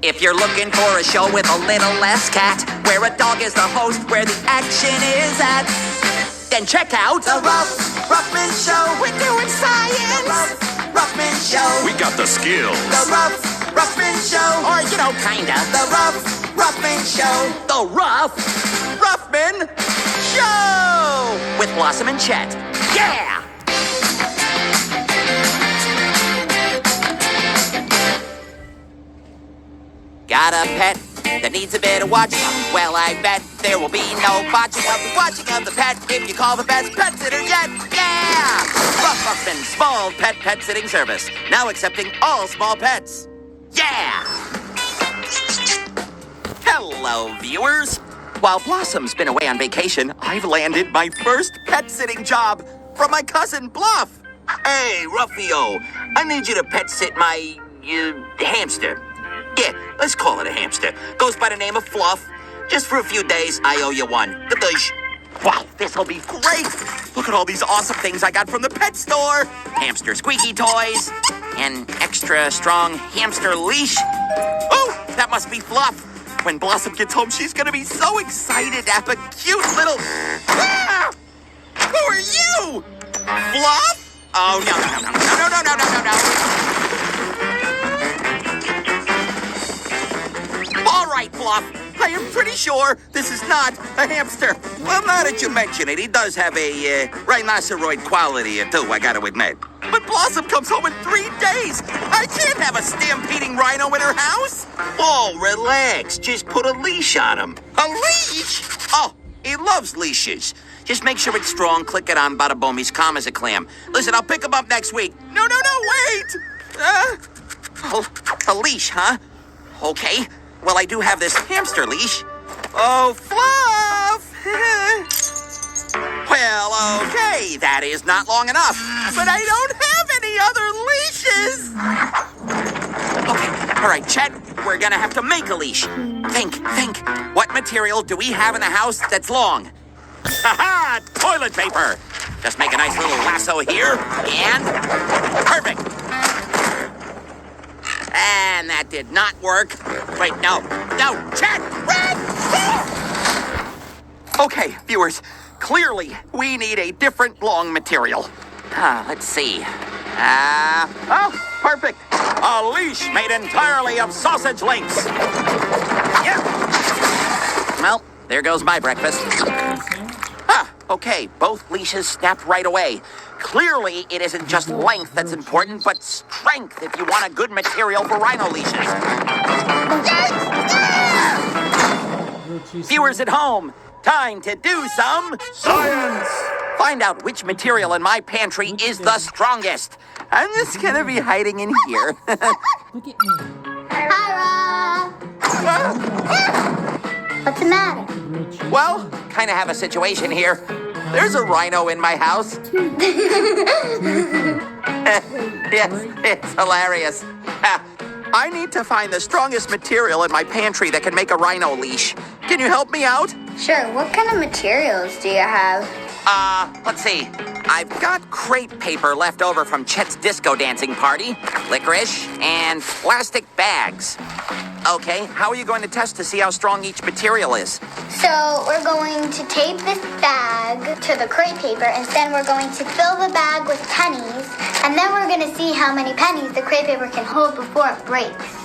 If you're looking for a show with a little less cat, where a dog is the host, where the action is at, then check out The Ruffman Show. We're doing science. The Ruffman Show. We got the skills. The Ruffman Show. Or, kinda. The Ruffman Show. The Ruffman Show! With Blossom and Chet. Yeah! Got a pet that needs a bit of watching? Well, I bet there will be no botching of the watching of the pet if you call the best pet sitter yet. Yeah! Ruffman Small Pet Sitting Service. Now accepting all small pets. Yeah! Hello, viewers. While Blossom's been away on vacation, I've landed my first pet sitting job from my cousin Bluff. Hey, Ruffio, I need you to pet sit my hamster. Yeah, let's call it a hamster. Goes by the name of Fluff. Just for a few days, I owe you one. Gadoosh. Wow, this'll be great. Look at all these awesome things I got from the pet store. Hamster squeaky toys. An extra strong hamster leash. Oh, that must be Fluff. When Blossom gets home, she's gonna be so excited to have a cute little... Ah! Who are you? Fluff? Oh, no. All right, Fluff. I am pretty sure this is not a hamster. Well, now that you mention it, he does have a rhinoceroid quality, too, I gotta admit. But Blossom comes home in 3 days. I can't have a stampeding rhino in her house. Oh, relax. Just put a leash on him. A leash? Oh, he loves leashes. Just make sure it's strong. Click it on. Bada boom. He's calm as a clam. Listen, I'll pick him up next week. No, wait. A leash, huh? Okay. Well, I do have this hamster leash. Oh, Fluff! Well, okay, that is not long enough. But I don't have any other leashes. Okay, all right, Chet, we're gonna have to make a leash. Think. What material do we have in the house that's long? Ha-ha! Toilet paper! Just make a nice little lasso here, and perfect. And that did not work. Wait, no, Chet, run! Okay, viewers. Clearly, we need a different long material. Let's see. Perfect. A leash made entirely of sausage links. Yeah. Well, there goes my breakfast. Okay, both leashes snapped right away. Clearly, it isn't just length that's important, but strength if you want a good material for rhino leashes. Viewers at home, time to do some Science! Find out which material in my pantry is the strongest. I'm just gonna be hiding in here. Look at me. Hi, Rob. What's the matter? Well, kind of have a situation here. There's a rhino in my house. Yes, it's hilarious. I need to find the strongest material in my pantry that can make a rhino leash. Can you help me out? Sure. What kind of materials do you have? Let's see. I've got crepe paper left over from Chet's disco dancing party, licorice, and plastic bags. Okay, how are you going to test to see how strong each material is? So we're going to tape this bag to the crepe paper, and then we're going to fill the bag with pennies, and then we're going to see how many pennies the crepe paper can hold before it breaks.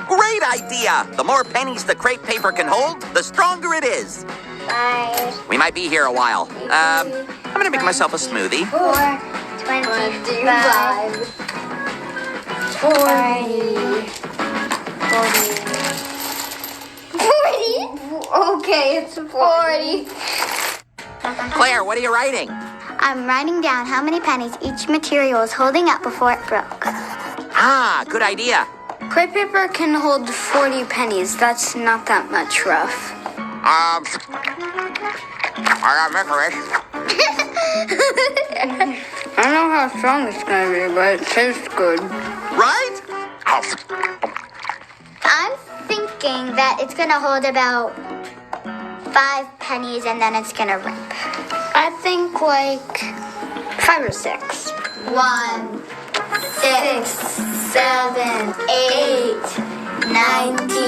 Great idea! The more pennies the crepe paper can hold, the stronger it is. 5. We might be here a while. I'm gonna make myself a smoothie. 4, 25, 40. 40? Okay, it's 40. Claire, what are you writing? I'm writing down how many pennies each material is holding up before it broke. Good idea. Crepe paper can hold 40 pennies. That's not that much, Ruff. I got licorice. I don't know how strong it's gonna be, but it tastes good. Right? I'm thinking that it's gonna hold about 5 pennies and then it's gonna rip. I think like 5 or 6. 1, 6, 7, 8, 19,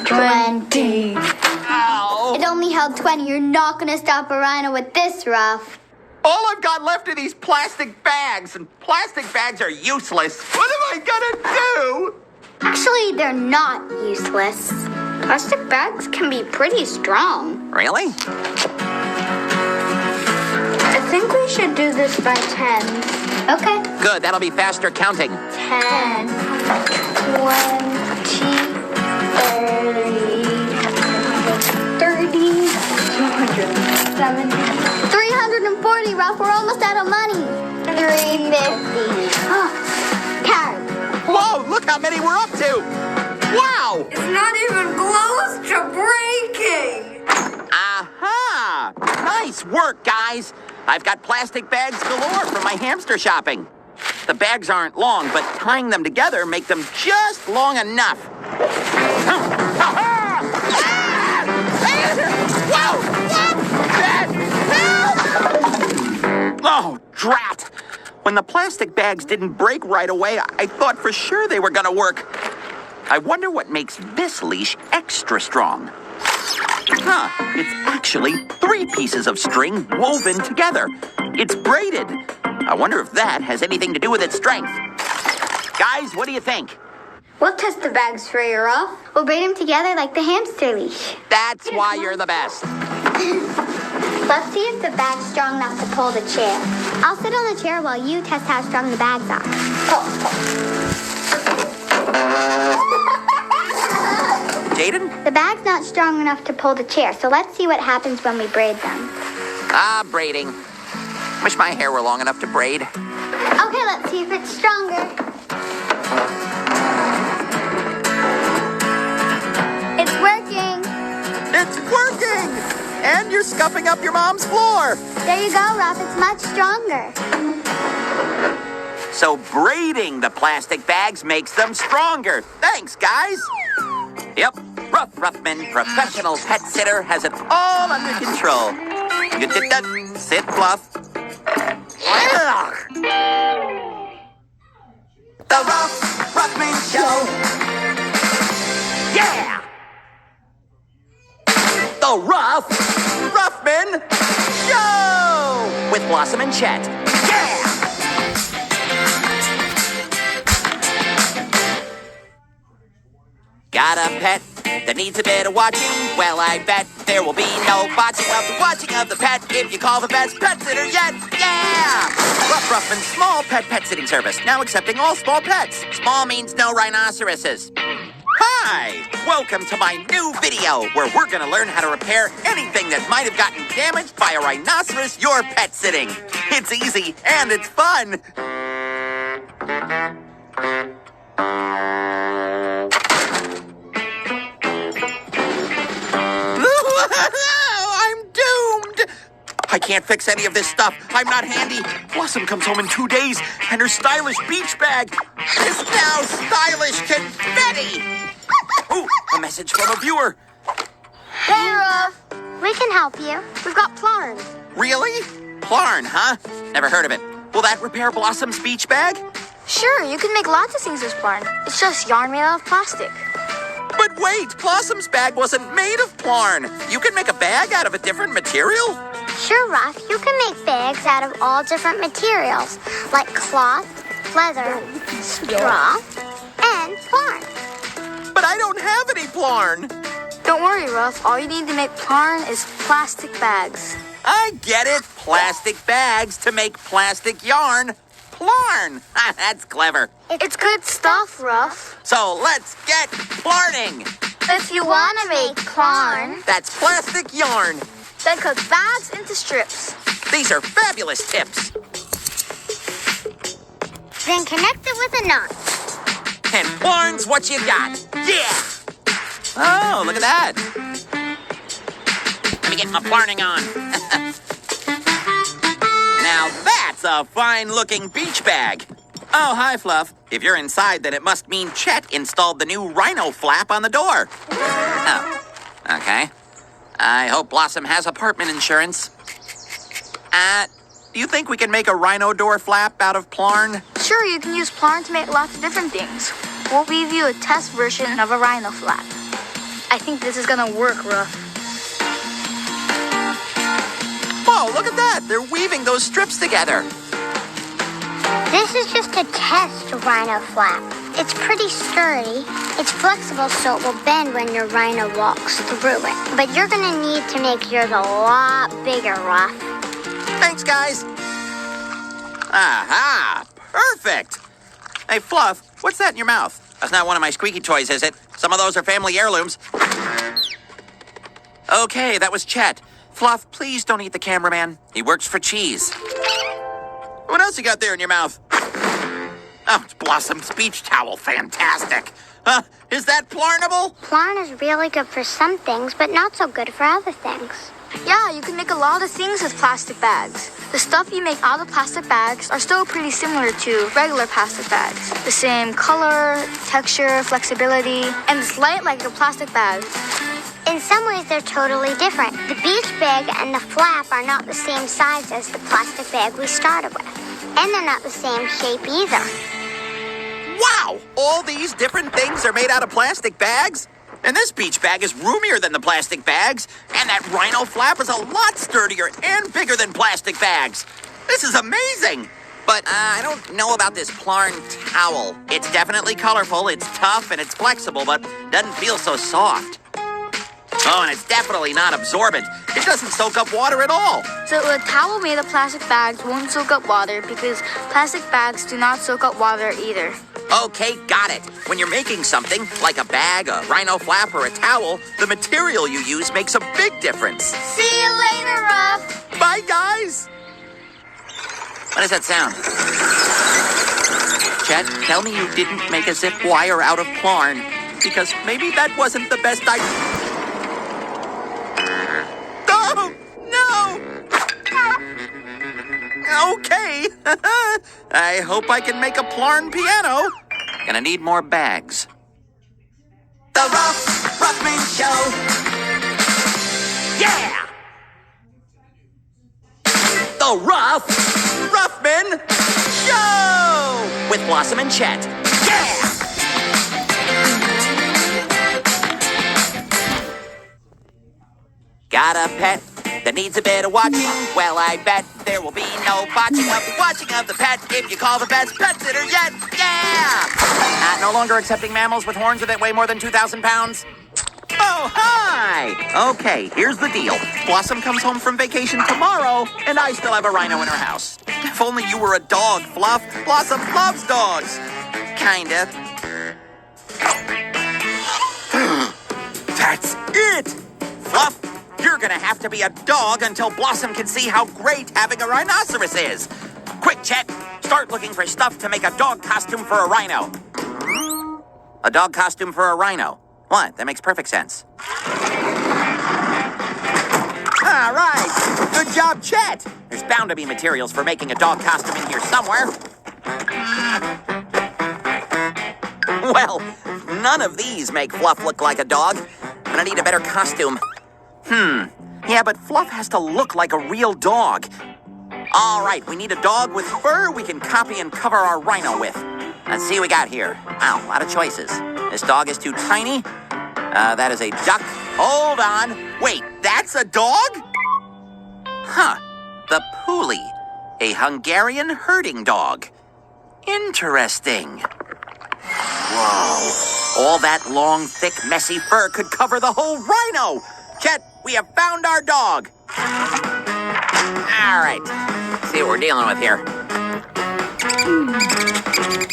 20. Ow! It only held 20. You're not gonna stop a rhino with this, Ruff. All I've got left are these plastic bags, and plastic bags are useless. What am I gonna do? Actually, they're not useless. Plastic bags can be pretty strong. Really? I think we should do this by 10s. Okay. Good, that'll be faster counting. 10, 20, 30, 270, 340, Ruff. We're almost out of money. 350. Oh, Karen. Whoa, look how many we're up to! Wow! It's not even close to breaking. Aha! Nice work, guys! I've got plastic bags galore from my hamster shopping. The bags aren't long, but tying them together make them just long enough. Whoa! Help! Oh, drat! When the plastic bags didn't break right away, I thought for sure they were gonna work. I wonder what makes this leash extra strong. Huh, it's actually 3 pieces of string woven together. It's braided. I wonder if that has anything to do with its strength. Guys, what do you think? We'll test the bags for you, Ruff. We'll braid them together like the hamster leash. That's why you're the best. Let's see if the bag's strong enough to pull the chair. I'll sit on the chair while you test how strong the bags are. Jaden? The bag's not strong enough to pull the chair, so let's see what happens when we braid them. Braiding. Wish my hair were long enough to braid. Okay, let's see if it's stronger. It's working. It's working! And you're scuffing up your mom's floor. There you go, Ruff. It's much stronger. So braiding the plastic bags makes them stronger. Thanks, guys. Yep, Ruff Ruffman, professional pet sitter, has it all under control. Sit, Fluff. The Ruff Ruffman Show. Yeah! The Ruff Ruffman Show! With Blossom and Chet. Yeah! Got a pet that needs a bit of watching? Well, I bet there will be no botching of the watching of the pet if you call the best pet sitter yet. Yeah! Ruff Ruffman's small pet sitting service, now accepting all small pets. Small means no rhinoceroses. Hi! Welcome to my new video where we're gonna learn how to repair anything that might have gotten damaged by a rhinoceros you're pet sitting. It's easy and it's fun. I'm doomed! I can't fix any of this stuff. I'm not handy. Blossom comes home in 2 days, and her stylish beach bag is now stylish confetti! Ooh, a message from a viewer. Hey, Ruff. We can help you. We've got Plarn. Really? Plarn, huh? Never heard of it. Will that repair Blossom's beach bag? Sure, you can make lots of things with Plarn. It's just yarn made out of plastic. But wait, Blossom's bag wasn't made of Plarn. You can make a bag out of a different material? Sure, Ruff. You can make bags out of all different materials, like cloth, leather, straw, and Plarn. But I don't have any Plarn. Don't worry, Ruff. All you need to make Plarn is plastic bags. I get it. Plastic bags to make plastic yarn. Plarn. That's clever. It's good stuff, Ruff. So let's get plarning. If you want to make Plarn, That's plastic yarn. then cut bags into strips. These are fabulous tips. Then connect it with a knot. And Plarn's what you got. Yeah. Oh, look at that. Let me get my plarning on. Now that's a fine-looking beach bag. Oh, hi, Fluff. If you're inside, then it must mean Chet installed the new rhino flap on the door. Oh, okay. I hope Blossom has apartment insurance. Do you think we can make a rhino door flap out of Plarn? Sure, you can use Plarn to make lots of different things. We'll give you a test version of a rhino flap. I think this is gonna work, Ruff. Whoa, look at that! They're weaving those strips together. This is just a test rhino flap. It's pretty sturdy. It's flexible so it will bend when your rhino walks through it. But you're gonna need to make yours a lot bigger, Ruff. Thanks, guys. Aha! Perfect! Hey, Fluff, what's that in your mouth? That's not one of my squeaky toys, is it? Some of those are family heirlooms. Okay, that was Chet. Fluff, please don't eat the cameraman. He works for cheese. What else you got there in your mouth? Oh, it's Blossom's beach towel. Fantastic. Is that Plarnable? Plarn is really good for some things, but not so good for other things. Yeah, you can make a lot of things with plastic bags. The stuff you make out of plastic bags are still pretty similar to regular plastic bags. The same color, texture, flexibility, and it's light like a plastic bag. In some ways, they're totally different. The beach bag and the flap are not the same size as the plastic bag we started with. And they're not the same shape either. Wow! All these different things are made out of plastic bags? And this beach bag is roomier than the plastic bags. And that rhino flap is a lot sturdier and bigger than plastic bags. This is amazing! But I don't know about this Plarn towel. It's definitely colorful, it's tough, and it's flexible, but doesn't feel so soft. Oh, and it's definitely not absorbent. It doesn't soak up water at all. So a towel made of plastic bags won't soak up water because plastic bags do not soak up water either. Okay, got it. When you're making something, like a bag, a rhino flap, or a towel, the material you use makes a big difference. See you later, Ruff. Bye, guys! What does that sound? Chet, tell me you didn't make a zip wire out of Plarn, because maybe that wasn't the best idea. Oh, no! Okay. I hope I can make a Plarn piano. Gonna need more bags. The Ruff Ruffman Show. Yeah! The Ruffman Show! With Blossom and Chet. Yeah! Got a pet that needs a bit of watching? Well, I bet there will be no watching of the pet if you call the vet's pet sitter yet. Yeah! No longer accepting mammals with horns that weigh more than 2,000 pounds. Oh, hi! Okay, here's the deal. Blossom comes home from vacation tomorrow, and I still have a rhino in her house. If only you were a dog, Fluff. Blossom loves dogs. Kinda. That's it! Fluff, you're gonna have to be a dog until Blossom can see how great having a rhinoceros is. Quick, Chet, start looking for stuff to make a dog costume for a rhino. A dog costume for a rhino? What? That makes perfect sense. All right. Good job, Chet. There's bound to be materials for making a dog costume in here somewhere. Well, none of these make Fluff look like a dog. But I need a better costume. Yeah, but Fluff has to look like a real dog. All right, we need a dog with fur we can copy and cover our rhino with. Let's see what we got here. Wow, a lot of choices. This dog is too tiny. That is a duck. Hold on. Wait, that's a dog? Huh. The Puli, a Hungarian herding dog. Interesting. Whoa. All that long, thick, messy fur could cover the whole rhino. Chet, we have found our dog. All right. Let's see what we're dealing with here.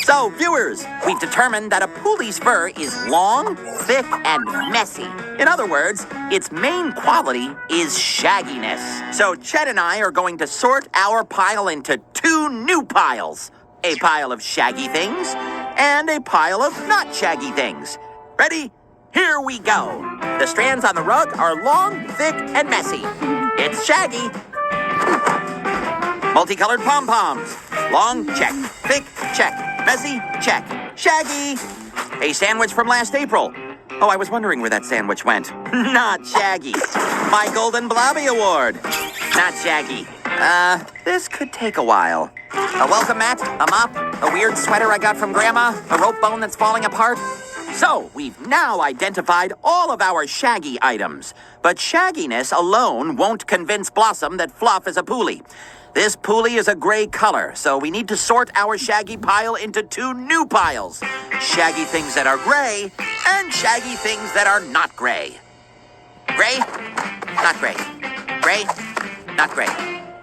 So, viewers, we've determined that a Puli's fur is long, thick, and messy. In other words, its main quality is shagginess. So, Chet and I are going to sort our pile into two new piles. A pile of shaggy things and a pile of not shaggy things. Ready? Here we go. The strands on the rug are long, thick, and messy. It's shaggy. Multicolored pom-poms. Long, check. Thick, check. Messy, check. Shaggy. A sandwich from last April. Oh, I was wondering where that sandwich went. Not Shaggy. My Golden Blobby Award. Not Shaggy. This could take a while. A welcome mat, a mop, a weird sweater I got from Grandma, a rope bone that's falling apart. So, we've now identified all of our shaggy items. But shagginess alone won't convince Blossom that Fluff is a Poolie. This Poolie is a gray color, so we need to sort our shaggy pile into two new piles. Shaggy things that are gray, and shaggy things that are not gray. Gray, not gray. Gray, not gray.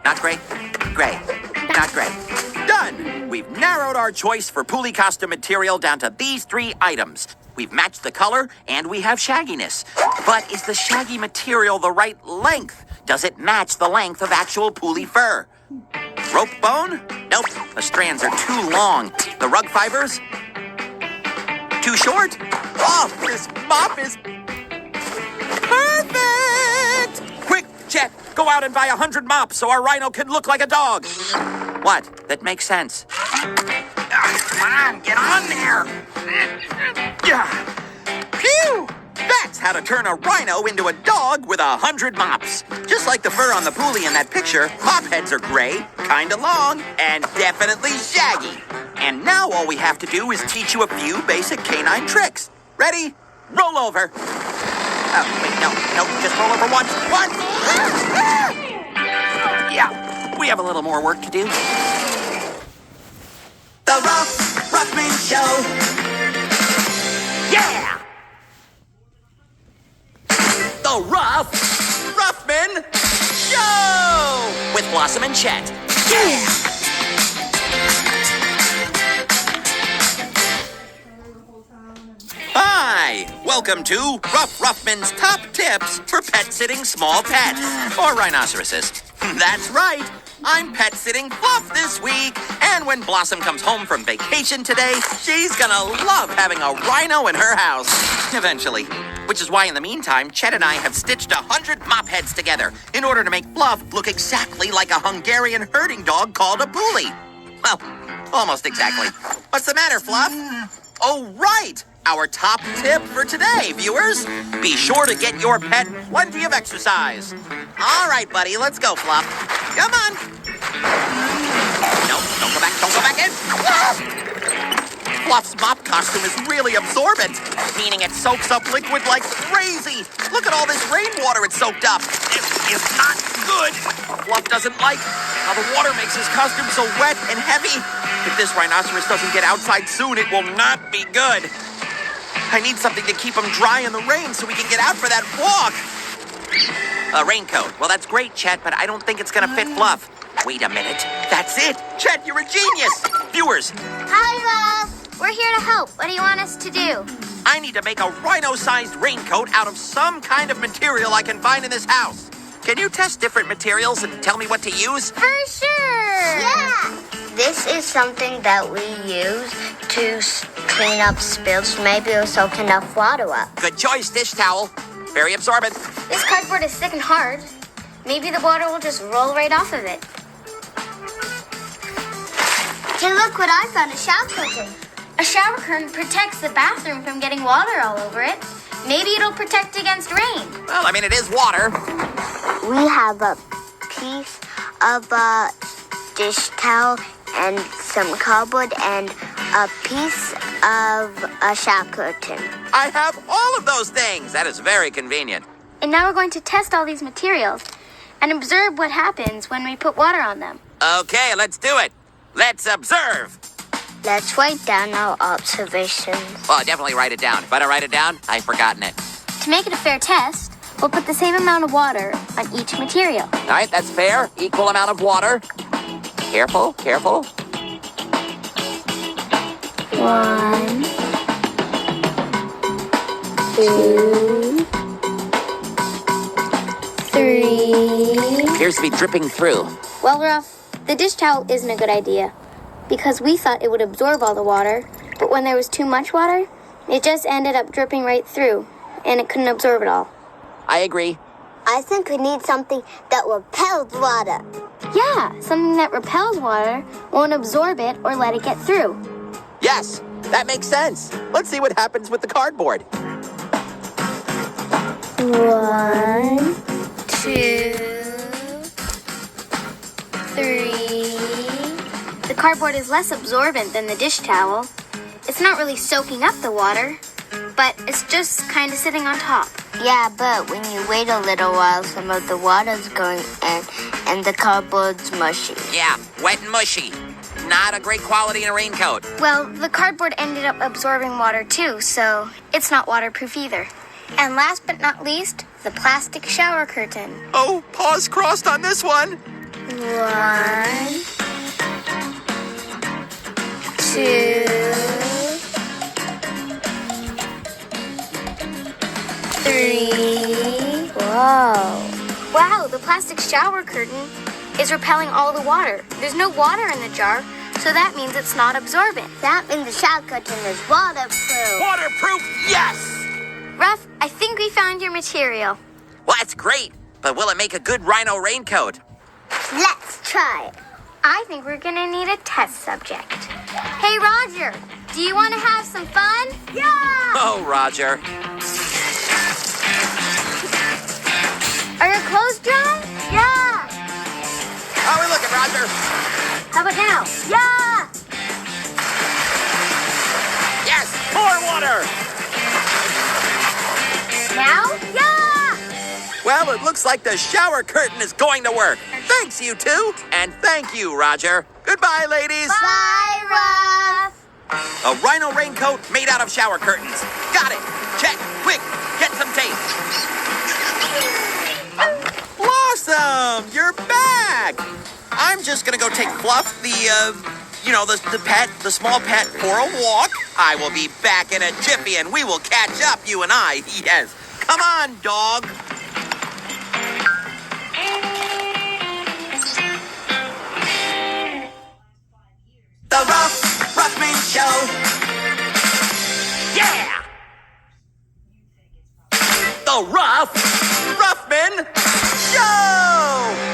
Not gray, gray, not gray. Done! We've narrowed our choice for Poolie costume material down to these three items. We've matched the color, and we have shagginess. But is the shaggy material the right length? Does it match the length of actual Poolie fur? Rope bone? Nope, the strands are too long. The rug fibers? Too short? Oh, this mop is perfect! Quick, Chet, go out and buy 100 mops so our rhino can look like a dog. What? That makes sense. Come on, get on there. Yeah. Phew! That's how to turn a rhino into a dog with 100 mops. Just like the fur on the Poolie in that picture, mop heads are gray, kinda long, and definitely shaggy. And now all we have to do is teach you a few basic canine tricks. Ready? Roll over. Oh, wait, no, just roll over once. Once! Yeah, we have a little more work to do. The Ruffman Show. Yeah! The Ruffman Show! With Blossom and Chet. Yeah! Hi! Welcome to Ruffman's top tips for pet sitting small pets or rhinoceroses. That's right! I'm pet sitting Fluff this week, and when Blossom comes home from vacation today, she's gonna love having a rhino in her house. Eventually. Which is why, in the meantime, Chet and I have stitched 100 mop heads together in order to make Fluff look exactly like a Hungarian herding dog called a Poolie. Well, almost exactly. What's the matter, Fluff? Oh, right! Our top tip for today, viewers. Be sure to get your pet plenty of exercise. All right, buddy, let's go, Fluff. Come on. No, don't go back in. Fluff's mop costume is really absorbent, meaning it soaks up liquid like crazy. Look at all this rainwater it soaked up. It is not good. Fluff doesn't like how the water makes his costume so wet and heavy. If this rhinoceros doesn't get outside soon, it will not be good. I need something to keep him dry in the rain so we can get out for that walk. A raincoat. Well, that's great, Chet, but I don't think it's gonna fit Fluff. Wait a minute. That's it. Chet, you're a genius. Viewers, Hi, Ruff. We're here to help. What do you want us to do? I need to make a rhino-sized raincoat out of some kind of material I can find in this house. Can you test different materials and tell me what to use? For sure. Yeah. This is something that we use to clean up spills. Maybe it'll soak enough water up. Good choice, dish towel. Very absorbent. This cardboard is thick and hard. Maybe the water will just roll right off of it. Hey, look what I found, a shower curtain. A shower curtain protects the bathroom from getting water all over it. Maybe it'll protect against rain. Well, I mean, it is water. We have a piece of a dish towel and some cardboard and a piece of a shower curtain. I have all of those things. That is very convenient. And now we're going to test all these materials and observe what happens when we put water on them. Okay, let's do it. Let's observe. Let's write down our observations. Well, definitely write it down. If I don't write it down, I've forgotten it. To make it a fair test, we'll put the same amount of water on each material. All right, that's fair. Equal amount of water. Careful, careful. 1, 2, 3. Appears to be dripping through. Well, Ruff, the dish towel isn't a good idea because we thought it would absorb all the water, but when there was too much water, it just ended up dripping right through, and it couldn't absorb it all. I agree. I think we need something that repels water. Yeah, something that repels water won't absorb it or let it get through. Yes, that makes sense. Let's see what happens with the cardboard. 1, 2, 3. The cardboard is less absorbent than the dish towel. It's not really soaking up the water, but it's just kind of sitting on top. Yeah, but when you wait a little while, some of the water's going in and the cardboard's mushy. Yeah, wet and mushy. Not a great quality in a raincoat. Well, the cardboard ended up absorbing water too, so it's not waterproof either. And last but not least, the plastic shower curtain. Oh, paws crossed on this one. 1, 2, 3. Whoa. Wow, the plastic shower curtain is repelling all the water. There's no water in the jar, so that means it's not absorbent. That means the shower curtain is waterproof. Waterproof, yes! Ruff, I think we found your material. Well, that's great, but will it make a good rhino raincoat? Let's try it. I think we're gonna need a test subject. Hey, Roger, do you want to have some fun? Yeah! Oh, Roger. Are your clothes dry? Yeah! How are we looking, Roger? How about now? Yeah! Yes, more water! Now? Yeah! Well, it looks like the shower curtain is going to work. Thanks, you two. And thank you, Roger. Goodbye, ladies. Bye, Ruff! A rhino raincoat made out of shower curtains. Got it. Check. Quick, get some tape. Blossom, you're back. I'm just gonna go take Fluff, the small pet, for a walk. I will be back in a jiffy and we will catch up, you and I. Yes. Come on, dog. The Ruffman Show. Yeah! The Ruffman Show!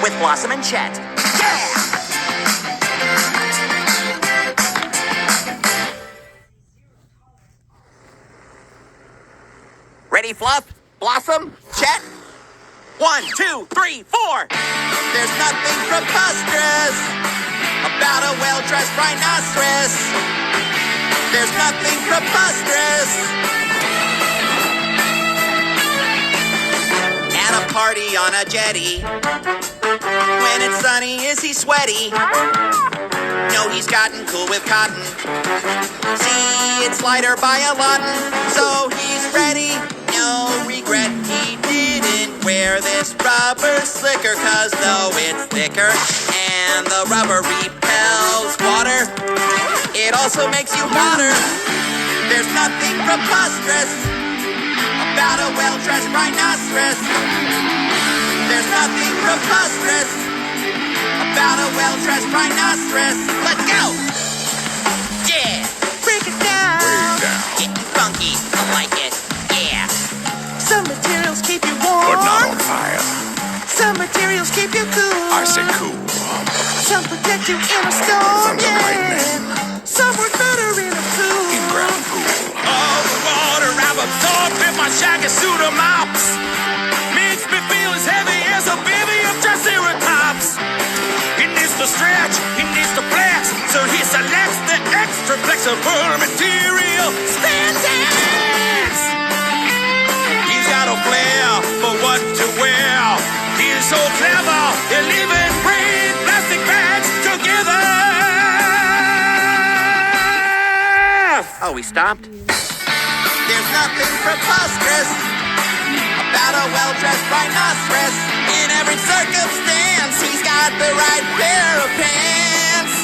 With Blossom and Chet. Yeah! Ready, Fluff? Blossom? Chet? 1, 2, 3, 4! There's nothing preposterous about a well-dressed rhinoceros. There's nothing preposterous. At a party on a jetty. When it's sunny, is he sweaty? No, he's gotten cool with cotton. See, it's lighter by a lot, so he's ready. No regret, he didn't wear this rubber slicker, 'cause though it's thicker and the rubber repels water, it also makes you hotter. There's nothing preposterous about a well-dressed rhinoceros. There's nothing preposterous about a well-dressed rhinoceros. Let's go! Yeah! Break it down! Getting funky, I like it. Yeah! Some materials keep you warm, But not on fire. some materials keep you cool. I say cool. Some protect you in a storm, From the lightning. Some work better in a pool. In ground pool. All the water I've absorbed in my shaggy suit of mops makes me feel as heavy as a baby of Triceratops. He needs to stretch, he needs to flex, so he selects the extra flexible material spandex. He's got a flair for what to wear. He's so clever, he'll even braid plastic bags together. Oh, we stopped? There's nothing preposterous about a well-dressed rhinoceros. In every circumstance, he's got the right pair of pants.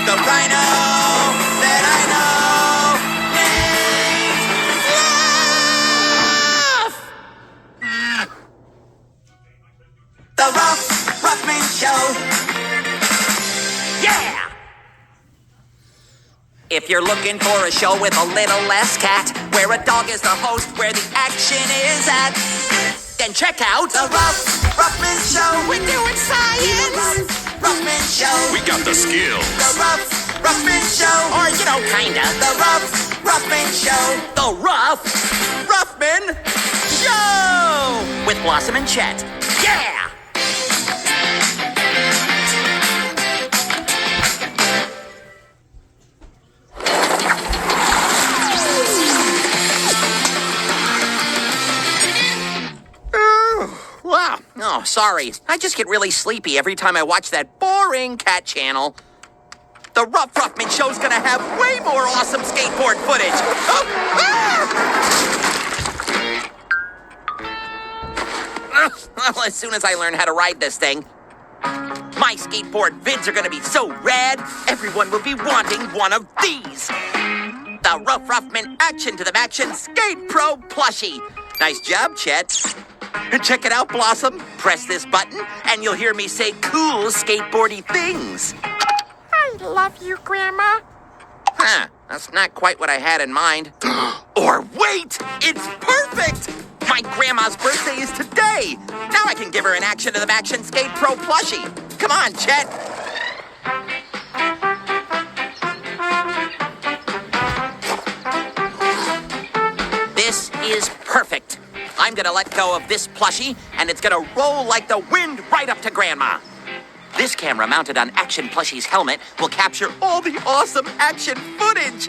The rhino that I know named Fluff! The Ruffman Show. Yeah! If you're looking for a show with a little less cat, where a dog is the host, where the action is at, then check out The Ruffman Show. We're doing science! Ruffman Show. We got the skills. The Ruffman Show. Or, kinda. The Ruffman Show. The Ruffman Show! With Blossom and Chet. Yeah! Oh, sorry. I just get really sleepy every time I watch that boring cat channel. The Rough Ruffman show's gonna have way more awesome skateboard footage. Oh, Well, as soon as I learn how to ride this thing, my skateboard vids are gonna be so rad, everyone will be wanting one of these. The Rough Ruffman Action to the Maction Skate Pro plushie. Nice job, Chet. Check it out, Blossom. Press this button, and you'll hear me say cool skateboardy things. I love you, Grandma. Huh, that's not quite what I had in mind. Or wait, it's perfect! My grandma's birthday is today. Now I can give her an Action to the Maction Skate Pro plushie. Come on, Chet. This is perfect. I'm gonna let go of this plushie, and it's gonna roll like the wind right up to Grandma. This camera mounted on Action Plushie's helmet will capture all the awesome action footage.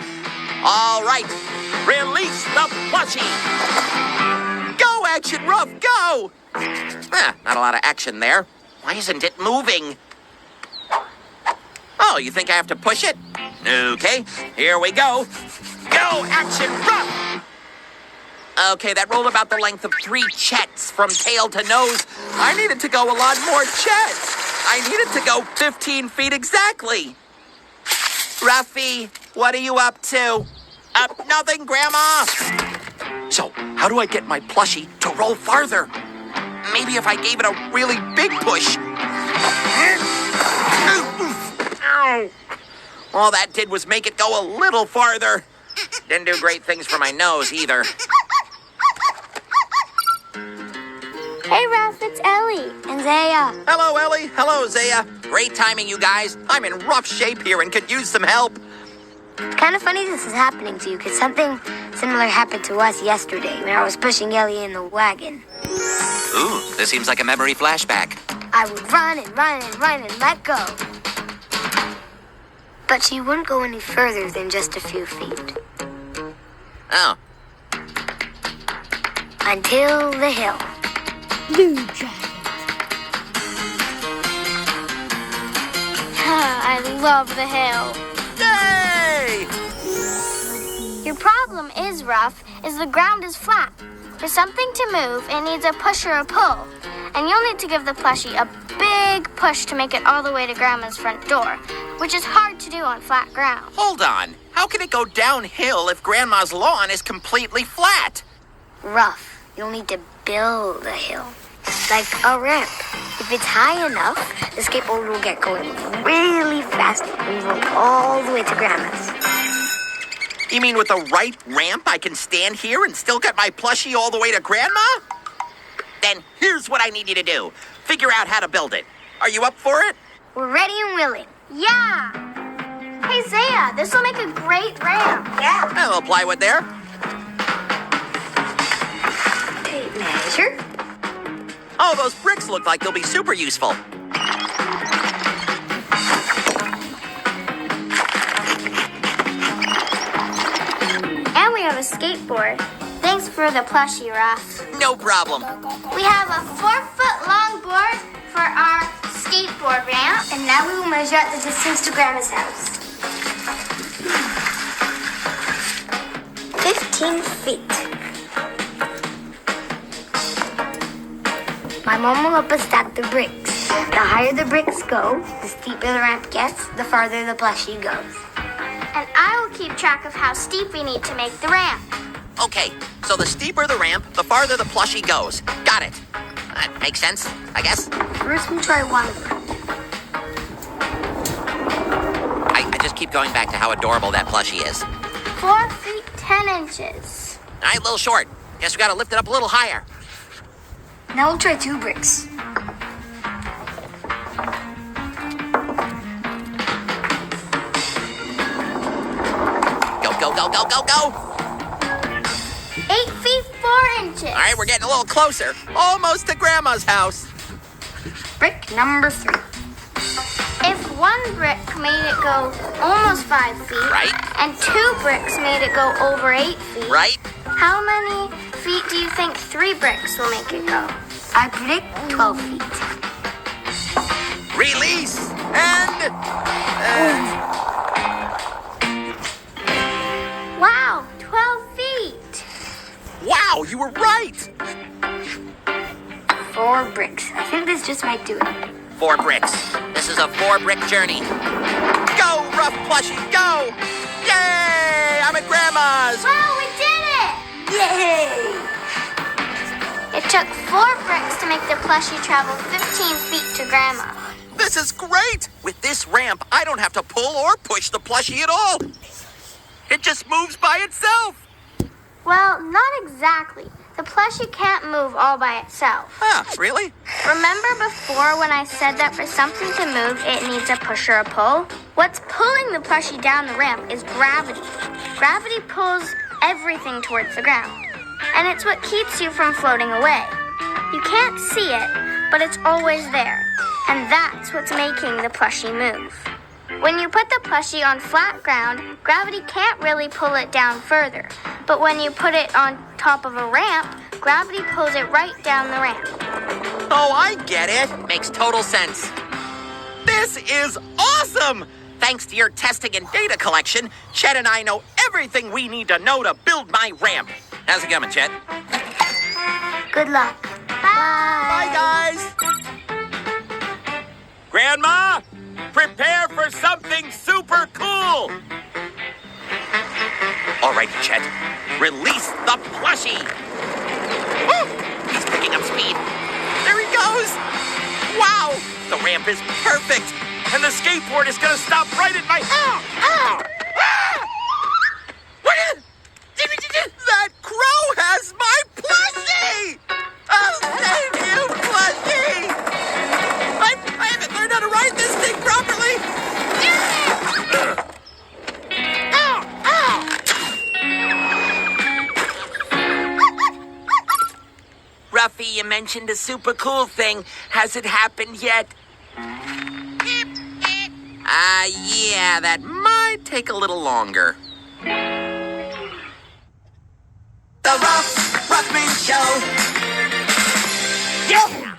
All right, release the plushie. Go, Action Rough, go! Not a lot of action there. Why isn't it moving? Oh, you think I have to push it? Okay, here we go. Go, Action Rough! Okay, that rolled about the length of 3 Chets from tail to nose. I needed to go a lot more Chets. I needed to go 15 feet exactly. Ruffy, what are you up to? Up nothing, Grandma. So, how do I get my plushie to roll farther? Maybe if I gave it a really big push. All that did was make it go a little farther. Didn't do great things for my nose either. Hey, Raph, it's Ellie and Zaya. Hello, Ellie. Hello, Zaya. Great timing, you guys. I'm in rough shape here and could use some help. It's kind of funny this is happening to you, because something similar happened to us yesterday when I was pushing Ellie in the wagon. Ooh, this seems like a memory flashback. I would run and run and run and let go. But she wouldn't go any further than just a few feet. Oh, Until the hill. I love the hill. yay! Your problem is, Rough, is the ground is flat. For something to move, it needs a push or a pull. And you'll need to give the plushie a big push to make it all the way to Grandma's front door, which is hard to do on flat ground. Hold on. How can it go downhill if Grandma's lawn is completely flat? Rough. You'll need to build a hill. Like a ramp. If it's high enough, the skateboard will get going really fast and roll all the way to Grandma's. You mean with the right ramp, I can stand here and still get my plushie all the way to Grandma? Then here's what I need you to do. Figure out how to build it. Are you up for it? We're ready and willing. Yeah! Hey, Zaya, this will make a great ramp. Yeah. A little plywood there. Tape measure. Oh, those bricks look like they'll be super useful. And we have a skateboard. Thanks for the plushie, Rough. No problem. We have a 4-foot-long board for our skateboard ramp. And now we will measure out the distance to Grandma's house. 15 feet. My mom will help us stack the bricks. The higher the bricks go, the steeper the ramp gets, the farther the plushie goes. And I will keep track of how steep we need to make the ramp. Okay, so the steeper the ramp, the farther the plushie goes. Got it. That makes sense, I guess. First, we'll try one. I just keep going back to how adorable that plushie is. 4 feet 10 inches. All right, a little short. Guess we gotta lift it up a little higher. Now we'll try 2 bricks. Go, go, go, go, go, go! 8 feet 4 inches. All right, we're getting a little closer. Almost to Grandma's house. Brick number 3. If 1 brick made it go almost 5 feet, Right. and 2 bricks made it go over 8 feet, Right? how many feet do you think 3 bricks will make it go? I predict 12 feet. Release and... Wow, 12 feet. Wow, you were right! 4 bricks. I think this just might do it. 4 bricks. This is a 4-brick journey. Go, Rough Plushie, go! Yay! I'm at Grandma's! Wow, we did it! Yay! It took 4 bricks to make the plushie travel 15 feet to Grandma. This is great! With this ramp, I don't have to pull or push the plushie at all. It just moves by itself. Well, not exactly. The plushie can't move all by itself. Ah, really? Remember before when I said that for something to move, it needs a push or a pull? What's pulling the plushie down the ramp is gravity. Gravity pulls everything towards the ground. And it's what keeps you from floating away. You can't see it, but it's always there. And that's what's making the plushie move. When you put the plushie on flat ground, gravity can't really pull it down further. But when you put it on top of a ramp, gravity pulls it right down the ramp. Oh, I get it. Makes total sense. This is awesome! Thanks to your testing and data collection, Chet and I know everything we need to know to build my ramp. How's it coming, Chet? Good luck. Bye, guys! Grandma, prepare for something super cool. All right, Chet. Release the plushie. Woo! He's picking up speed. There he goes. Wow! The ramp is perfect. And the skateboard is gonna stop right at my... Ow! Ow! Ah! What is... That crow has my plushie! Oh, thank you, plushie! I haven't learned how to ride this thing properly. Ow! Ow! Ruffy, you mentioned a super cool thing. Has it happened yet? Yeah, that might take a little longer. The Ruffman Show. Yeah!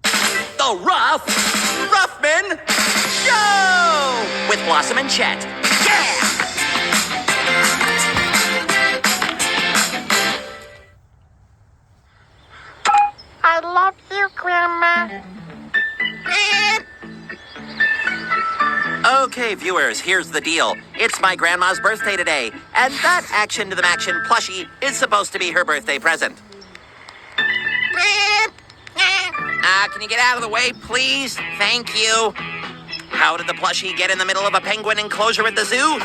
The Ruffman Show! With Blossom and Chet. Yeah! I love you, Grandma. Okay, viewers, here's the deal. It's my grandma's birthday today, and that Action to the Maction plushie is supposed to be her birthday present. Can you get out of the way, please? Thank you. How did the plushie get in the middle of a penguin enclosure at the zoo?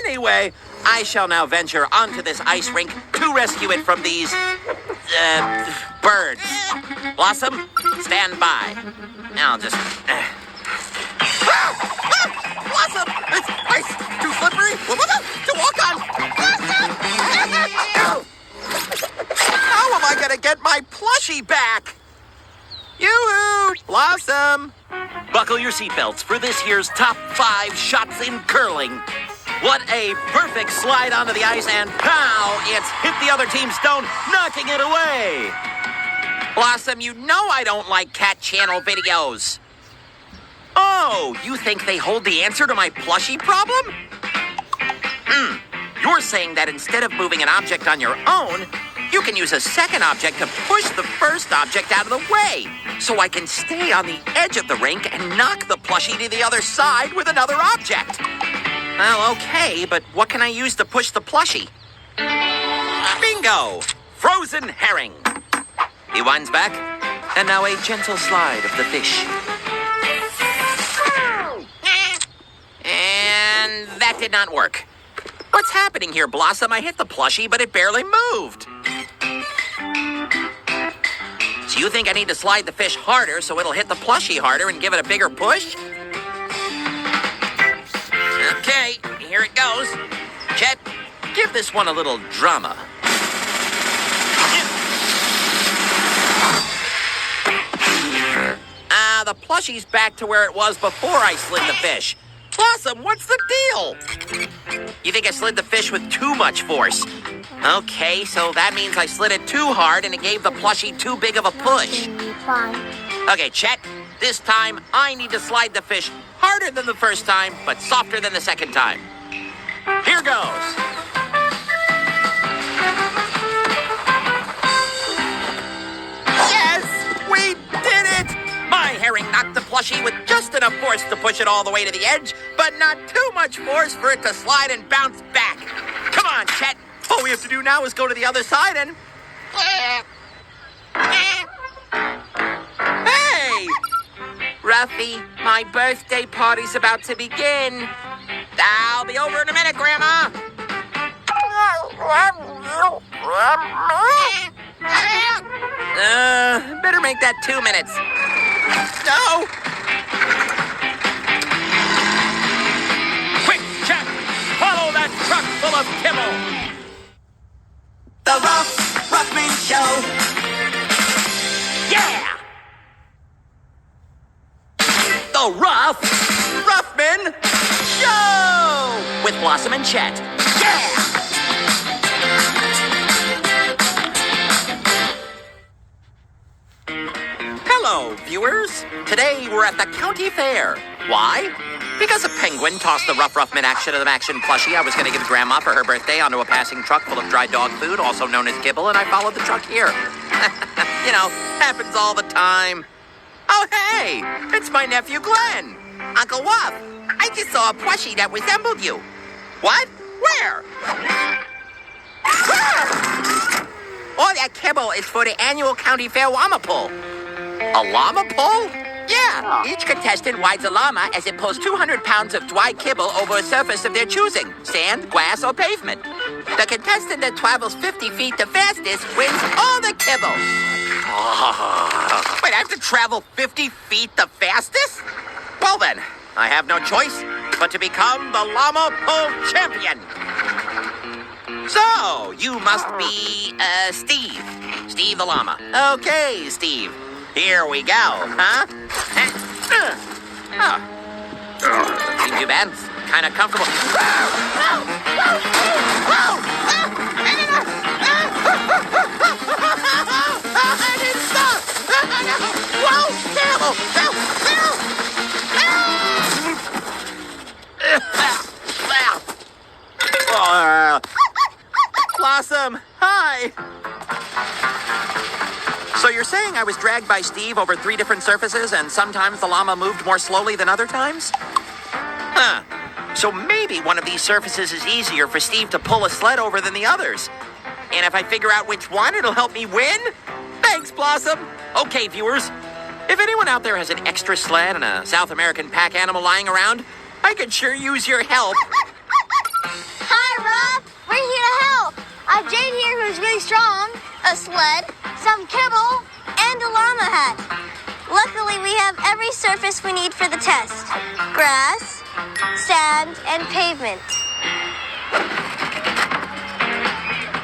Anyway, I shall now venture onto this ice rink to rescue it from these, birds. Blossom, stand by. I'll just... Blossom! It's ice! Too slippery! To walk on! How am I gonna get my plushie back? Yoo-hoo! Blossom! Buckle your seatbelts for this year's top 5 shots in curling. What a perfect slide onto the ice, and pow! It's hit the other team's stone, knocking it away! Blossom, you know I don't like Cat Channel videos. Oh, you think they hold the answer to my plushie problem? You're saying that instead of moving an object on your own, you can use a second object to push the first object out of the way, so I can stay on the edge of the rink and knock the plushie to the other side with another object. Well, okay, but what can I use to push the plushie? Bingo! Frozen herring. He winds back, and now a gentle slide of the fish. And that did not work. What's happening here, Blossom? I hit the plushie, but it barely moved. So you think I need to slide the fish harder so it'll hit the plushie harder and give it a bigger push? Okay, here it goes. Chet, give this one a little drama. The plushie's back to where it was before I slid the fish. Blossom! Blossom, what's the deal? You think I slid the fish with too much force? Okay, so that means I slid it too hard and it gave the plushie too big of a push. Fine. Okay, Chet, this time I need to slide the fish harder than the first time, but softer than the second time. Here goes. Yes, we did it! My herring knocked the plushie with just enough force to push it all the way to the edge, but not too much force for it to slide and bounce back. Come on, Chet. All we have to do now is go to the other side and... Hey! Ruffy, my birthday party's about to begin. I'll be over in a minute, Grandma. Better make that 2 minutes. No! Quick, Jack! Follow that truck full of kibble! The Ruffman Show. Yeah! The Ruffman Show! With Blossom and Chet. Yeah! Hello, viewers. Today we're at the county fair. Why? Because a penguin tossed the Ruffman Action of the Action plushie I was going to give Grandma for her birthday onto a passing truck full of dry dog food, also known as kibble, and I followed the truck here. You know, happens all the time. Oh, hey, it's my nephew Glenn. Uncle Wuff, I just saw a plushie that resembled you. What? Where? All that kibble is for the annual county fair llama pull. A llama pull? Yeah, each contestant rides a llama as it pulls 200 pounds of dry kibble over a surface of their choosing, sand, glass, or pavement. The contestant that travels 50 feet the fastest wins all the kibble. Wait, I have to travel 50 feet the fastest? Well then, I have no choice but to become the llama pull champion. So, you must be, Steve. Steve the llama. Okay, Steve. Here we go, huh? Ain't too bad. It's kind of comfortable. I didn't stop! Whoa! Blossom, hi! So you're saying I was dragged by Steve over 3 different surfaces and sometimes the llama moved more slowly than other times? Huh. So maybe one of these surfaces is easier for Steve to pull a sled over than the others. And if I figure out which one, it'll help me win? Thanks, Blossom. Okay, viewers. If anyone out there has an extra sled and a South American pack animal lying around, I could sure use your help. Hi, Rob. We're here to help. I've Jade here who's really strong, a sled, some kibble, and a llama hat. Luckily, we have every surface we need for the test. Grass, sand, and pavement.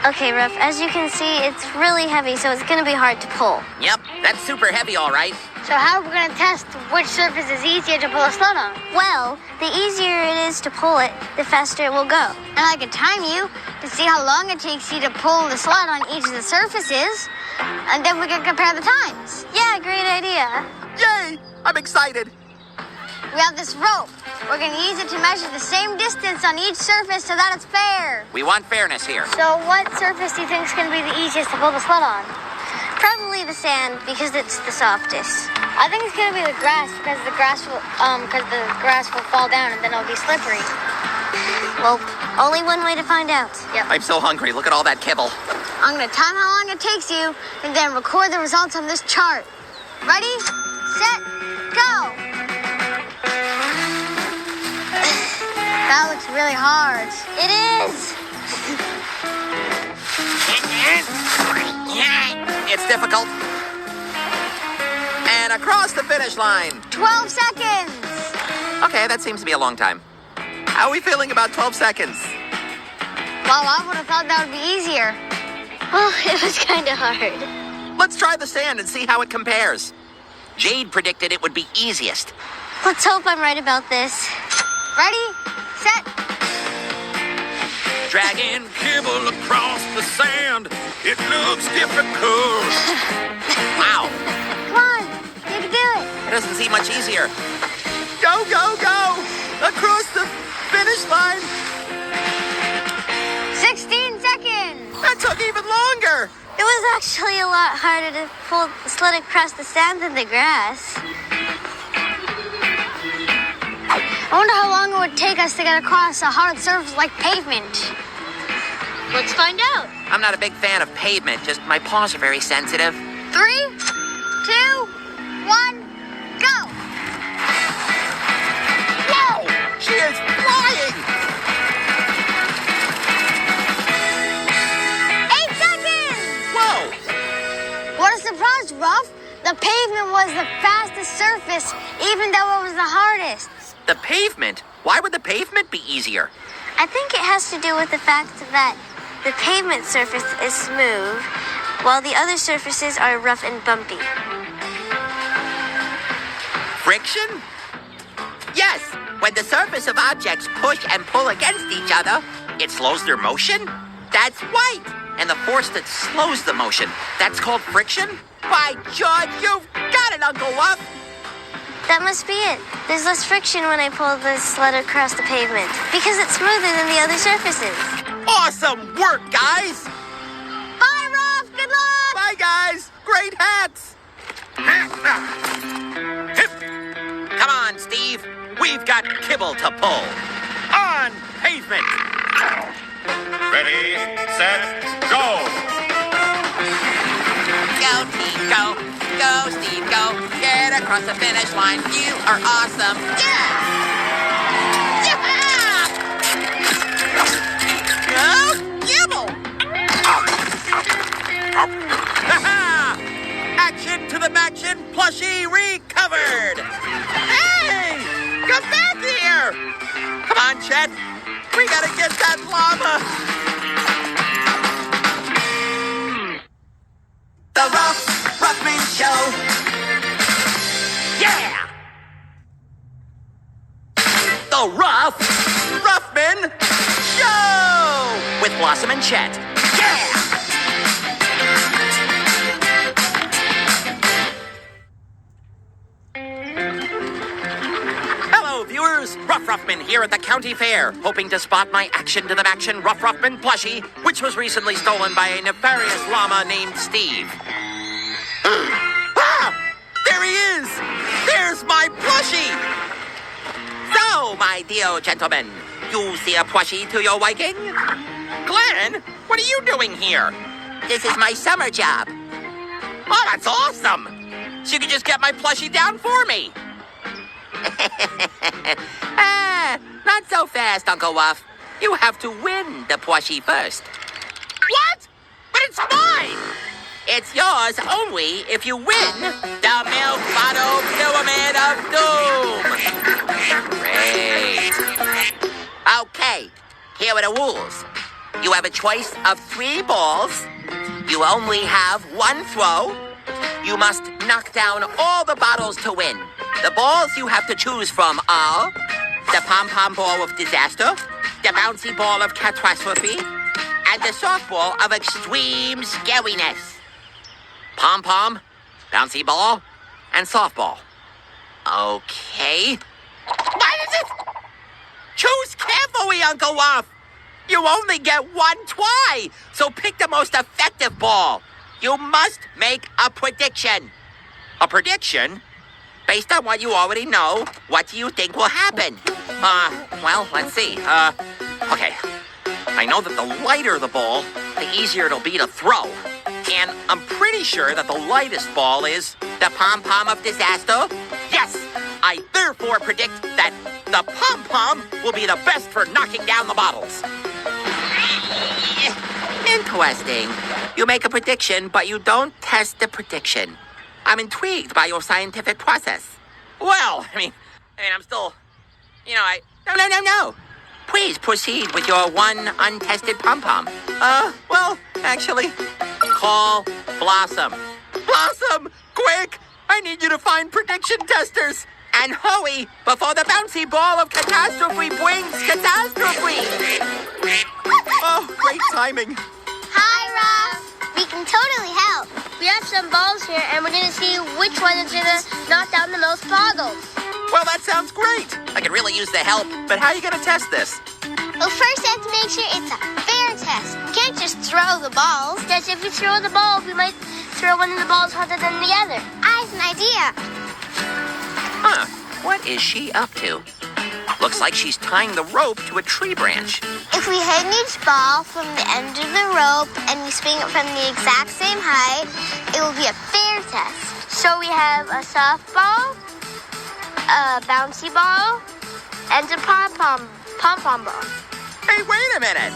Okay, Ruff, as you can see, it's really heavy, so it's gonna be hard to pull. Yep, that's super heavy, all right. So how are we gonna test which surface is easier to pull a sled on? Well, the easier it is to pull it, the faster it will go. And I can time you to see how long it takes you to pull the sled on each of the surfaces, and then we can compare the times. Yeah, great idea. Yay! I'm excited. We have this rope. We're gonna use it to measure the same distance on each surface so that it's fair. We want fairness here. So what surface do you think is gonna be the easiest to pull the sled on? Probably the sand because it's the softest. I think it's gonna be the grass because the grass will fall down and then it'll be slippery. Well, only one way to find out. Yep. I'm so hungry. Look at all that kibble. I'm gonna time how long it takes you and then record the results on this chart. Ready, set, go. That looks really hard. It is. It's difficult. And across the finish line. 12 seconds. Okay, that seems to be a long time. How are we feeling about 12 seconds? Well, I would have thought that would be easier. Well, it was kind of hard. Let's try the sand and see how it compares. Jade predicted it would be easiest. Let's hope I'm right about this. Ready, set. Dragging kibble across the sand, it looks difficult. Wow, Come on, you can do it. it doesn't seem much easier. Go, go, go! Across the finish line! 16 seconds. That took even longer! It was actually a lot harder to pull the sled across the sand than the grass. I wonder how long it would take us to get across a hard surface like pavement. Let's find out. I'm not a big fan of pavement, just my paws are very sensitive. 3, 2, 1, go! Whoa! She is flying! 8 seconds! Whoa! What a surprise, Ruff! The pavement was the fastest surface, even though it was the hardest. The pavement? Why would the pavement be easier? I think it has to do with the fact that the pavement surface is smooth, while the other surfaces are rough and bumpy. Friction? Yes, when the surface of objects push and pull against each other, it slows their motion? That's right! And the force that slows the motion, that's called friction? By George, you've got it, Uncle Wuff! That must be it. There's less friction when I pull the sled across the pavement, because it's smoother than the other surfaces. Awesome work, guys! Bye, Ruff! Good luck! Bye, guys! Great hats! Come on, Steve. We've got kibble to pull. On pavement! Ready, set, go! Go, Steve, go. Go, Steve, go. Get across the finish line. You are awesome. Yeah! Yeah! Go, kibble! Action to the maction, plushie recovered! Hey! Come back here! Come on, Chet. We gotta get that llama! The Ruffman Show! Yeah! The Ruffman Show! With Blossom and Chet. Yeah! Hello, viewers. Ruffman here at the county fair, hoping to spot my Action to the Maction Ruffman plushie, which was recently stolen by a nefarious llama named Steve. Ah! There he is! There's my plushie! So, my dear gentlemen, you see a plushie to your liking? Glenn, what are you doing here? This is my summer job. Oh, that's awesome! So you can just get my plushie down for me. Not so fast, Uncle Wuff. You have to win the plushie first. What? But it's mine! It's yours only if you win the Milk Bottle Pyramid of Doom! Great. Okay, here are the rules. You have a choice of 3 balls. You only have 1 throw. You must knock down all the bottles to win. The balls you have to choose from are the pom-pom ball of disaster, the bouncy ball of catastrophe, and the softball of extreme scariness. Pom-pom, bouncy ball, and softball. Okay. What is it? Choose carefully, Uncle Wuff. You only get 1 try, so pick the most effective ball. You must make a prediction. A prediction? Based on what you already know, what do you think will happen? Well, let's see. Okay. I know that the lighter the ball, the easier it'll be to throw. And I'm pretty sure that the lightest ball is the pom-pom of disaster. Yes! I therefore predict that the pom-pom will be the best for knocking down the bottles. Interesting. You make a prediction, but you don't test the prediction. I'm intrigued by your scientific process. Well, I mean, I'm still, No. Please proceed with your 1 untested pom-pom. Well, actually, call Blossom. Blossom, quick! I need you to find prediction testers. And hurry before the bouncy ball of catastrophe brings catastrophe! Oh, great timing. Hi, Rob. We can totally help. We have some balls here, and we're gonna see which one is gonna knock down the most bottles. Well, that sounds great. I could really use the help, but how are you going to test this? Well, first we have to make sure it's a fair test. We can't just throw the balls. Because if we throw the ball, we might throw one of the balls harder than the other. I have an idea. Huh, what is she up to? Looks like she's tying the rope to a tree branch. If we hang each ball from the end of the rope and we swing it from the exact same height, it will be a fair test. So we have a softball, a bouncy ball, and a pom-pom ball. Hey, wait a minute.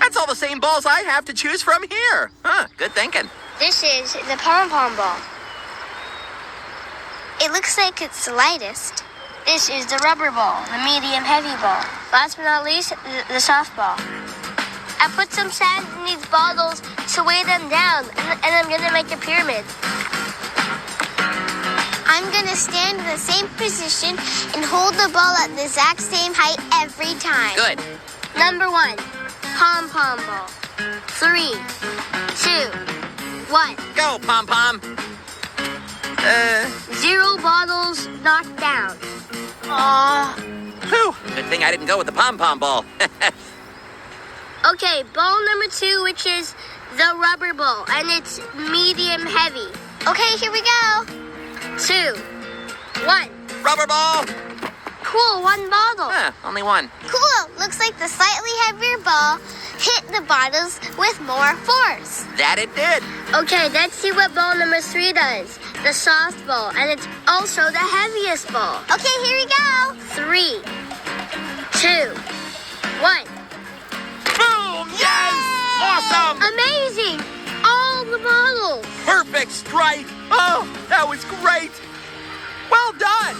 That's all the same balls I have to choose from here. Huh, good thinking. This is the pom-pom ball. It looks like it's the lightest. This is the rubber ball, the medium-heavy ball. Last but not least, the softball. I put some sand in these bottles to weigh them down, and I'm gonna make a pyramid. I'm gonna stand in the same position and hold the ball at the exact same height every time. Good. Number 1, pom-pom ball. 3, 2, 1. Go, pom-pom. 0 bottles knocked down. Whew. Good thing I didn't go with the pom-pom ball. Okay, ball number 2, which is the rubber ball, and it's medium heavy. Okay, here we go. 2, 1. Rubber ball. Cool, 1 bottle. Only one. Cool. Looks like the slightly heavier ball hit the bottles with more force. That it did. Okay, let's see what ball number 3 does. The softball, and it's also the heaviest ball. Okay, here we go. 3, 2, 1. Boom! Yes! Awesome! Amazing! All the bottles. Perfect strike! Oh, that was great! Well done!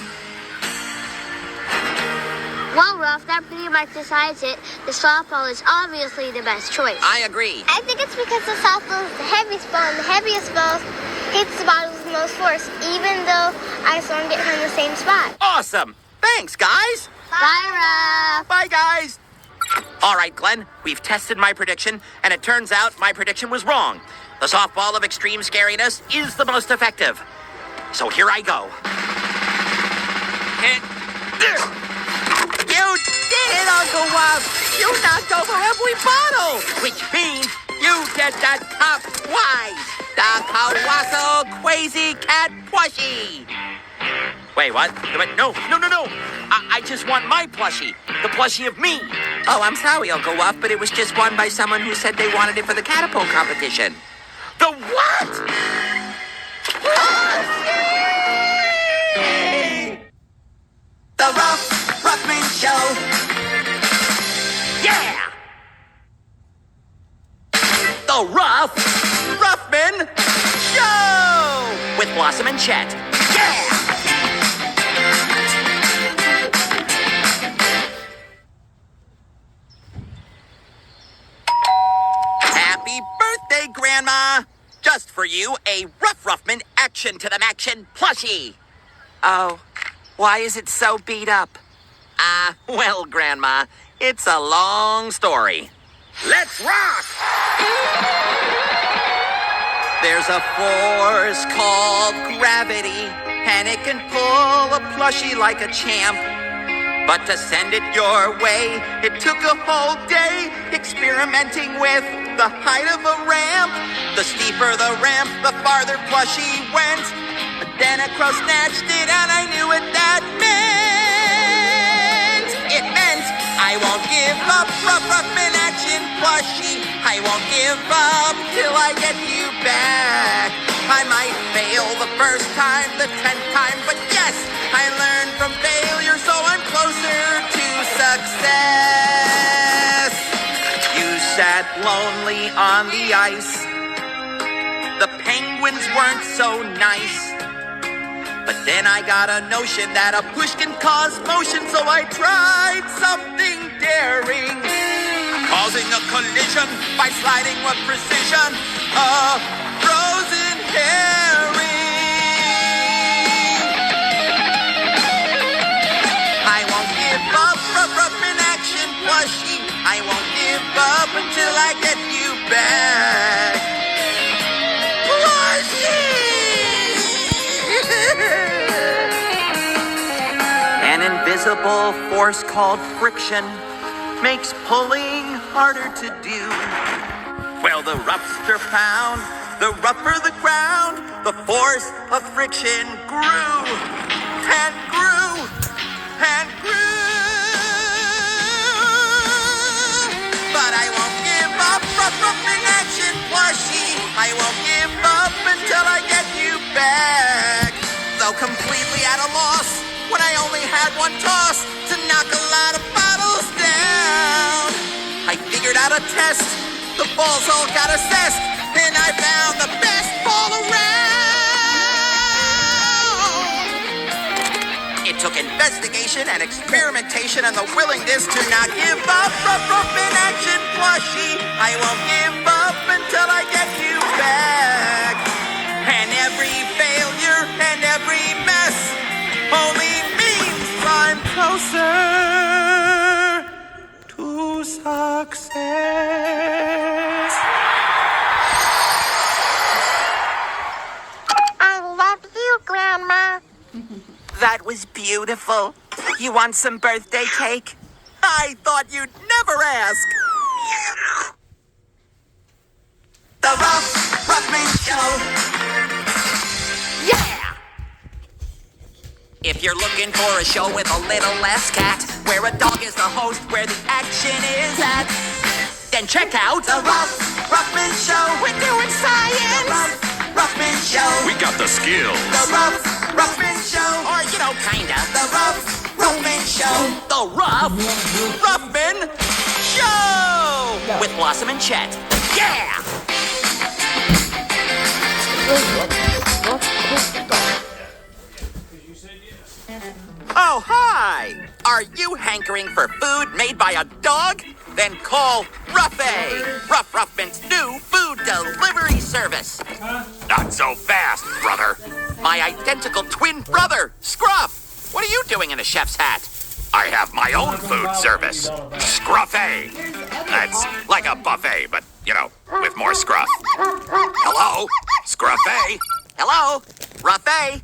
Well, Ruff, that pretty much decides it. The softball is obviously the best choice. I agree. I think it's because the softball is the heaviest ball, and the heaviest ball hits the bottles with the most force, even though I swung it from the same spot. Awesome! Thanks, guys! Bye, Ruff. Bye, guys! All right, Glenn, we've tested my prediction, and it turns out my prediction was wrong. The softball of extreme scariness is the most effective. So here I go. Hit. You did it, Uncle Wuff! You knocked over every bottle! Which means you get the top prize! The Colossal Crazy Cat plushie! Wait, what? No! I just want my plushie. The plushie of me. Oh, I'm sorry, Uncle Wuff, but it was just won by someone who said they wanted it for the catapult competition. The what? Plushie! The Ruffman Show. Yeah! The Ruffman Show! With Blossom and Chet. Yeah! Happy birthday, Grandma! Just for you, a Ruffman Action to the Maction plushie. Oh, why is it so beat up? Well, Grandma, it's a long story. Let's rock! There's a force called gravity, and it can pull a plushie like a champ. But to send it your way, it took a whole day experimenting with the height of a ramp. The steeper the ramp, the farther plushie went. But then a crow snatched it, and I knew what that meant. It meant I won't give up, Ruffman Action plushie. I won't give up till I get you back. I might fail the first time, the 10th time, but yes, I learned from failure, so I'm closer to success. You sat lonely on the ice. The penguins weren't so nice. But then I got a notion that a push can cause motion, so I tried something daring. Causing a collision by sliding with precision. A frozen herring. up until I get you back. An invisible force called friction makes pulling harder to do. Well, the roughster found, the rougher the ground, the force of friction grew and grew and grew. But I won't give up, rough in action, plushie. I won't give up until I get you back. Though completely at a loss, when I only had one toss to knock a lot of bottles down, I figured out a test. The balls all got assessed, and I found the best ball around. It took investigation and experimentation and the willingness to not give up. Rough in action, plushie. I won't give up until I get you back. And every failure and every mess only means I'm closer to success. I love you, Grandma. That was beautiful. You want some birthday cake? I thought you'd never ask. The Ruffman Show. Yeah! If you're looking for a show with a little less cat, where a dog is the host, where the action is at, then check out the Ruffman Show. We're doing science. The Ruffman Show. We got the skills. The Ruffman Show. Or, you know, kinda. The Ruffman Show. The Ruffman Show. With Blossom and Chet. Yeah! Oh, hi! Are you hankering for food made by a dog? Then call Ruffy, Ruffman's new food delivery service. Not so fast, brother. My identical twin brother, Scruff. What are you doing in a chef's hat? I have my own food service. Scruffy. That's like a buffet, but, you know, with more scruff. Hello? Scruffy? Hello, Ruffy.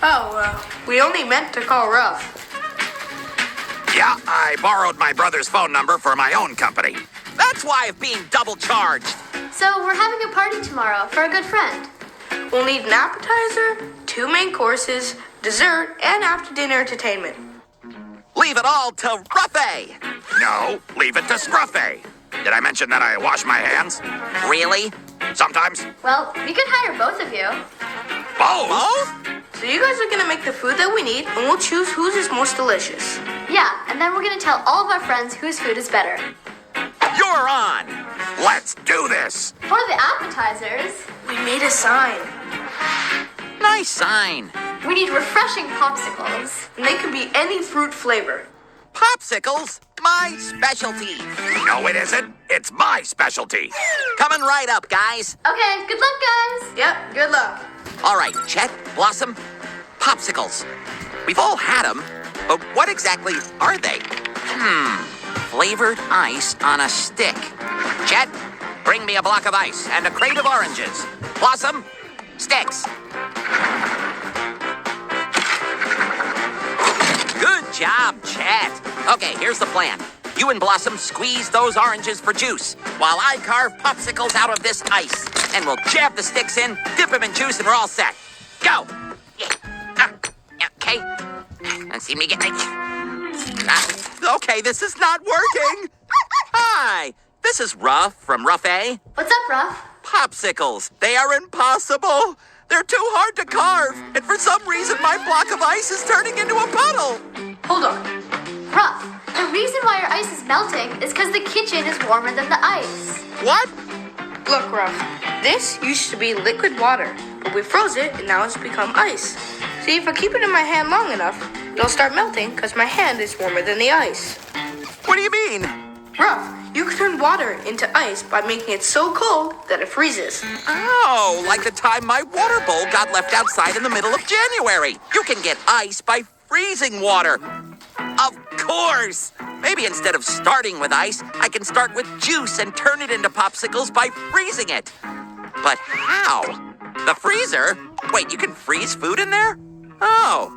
Oh, we only meant to call Ruff. Yeah, I borrowed my brother's phone number for my own company. That's why I'm being double charged. So we're having a party tomorrow for a good friend. We'll need an appetizer, 2 main courses, dessert, and after-dinner entertainment. Leave it all to Ruffy. No, leave it to Scruffy. Did I mention that I wash my hands? Really? Sometimes. Well, we could hire both of you. Both? So you guys are gonna make the food that we need, and we'll choose whose is most delicious. Yeah, and then we're gonna tell all of our friends whose food is better. You're on. Let's do this. For the appetizers, We made a sign, Nice sign. we need refreshing popsicles. and they can be any fruit flavor. Popsicles, my specialty. No, it isn't. It's my specialty. Coming right up, guys. Okay, good luck, guys. Yep, good luck. All right, Chet, Blossom, popsicles. We've all had them, but what exactly are they? Flavored ice on a stick. Chet, bring me a block of ice and a crate of oranges. Blossom, sticks. Good job, Chet. Okay, here's the plan. You and Blossom squeeze those oranges for juice, while I carve popsicles out of this ice. And we'll jab the sticks in, dip them in juice, and we're all set. Go! Okay. Let's see me get okay, this is not working. Hi, this is Ruff from Ruff A. What's up, Ruff? Popsicles. They are impossible. They're too hard to carve, and for some reason my block of ice is turning into a puddle. Hold on. Ruff, the reason why our ice is melting is because the kitchen is warmer than the ice. What? Look, Ruff. This used to be liquid water, but we froze it, and now it's become ice. See, if I keep it in my hand long enough, it'll start melting because my hand is warmer than the ice. What do you mean? Ruff, you can turn water into ice by making it so cold that it freezes. Oh, like the time my water bowl got left outside in the middle of January. You can get ice by freezing water. Of course. course! Maybe instead of starting with ice, I can start with juice and turn it into popsicles by freezing it. But how? The freezer? Wait, you can freeze food in there? Oh.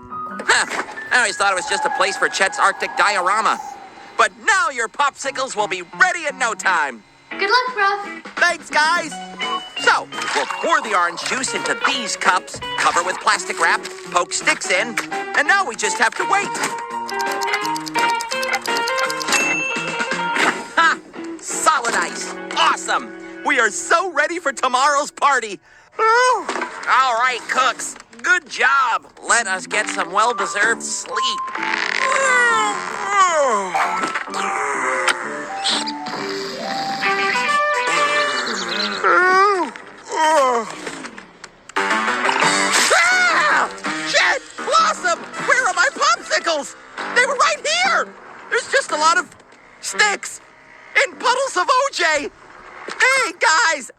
Huh. I always thought it was just a place for Chet's Arctic diorama. But now your popsicles will be ready in no time. Good luck, Ruff. Thanks, guys. So, we'll pour the orange juice into these cups, cover with plastic wrap, poke sticks in, and now we just have to wait. Ha! Solid ice. Awesome. We are so ready for tomorrow's party. Whew. All right, cooks. Good job. Let us get some well-deserved sleep. Chet! Blossom! Where are my popsicles? They were right here! There's just a lot of sticks and puddles of OJ. Hey, guys!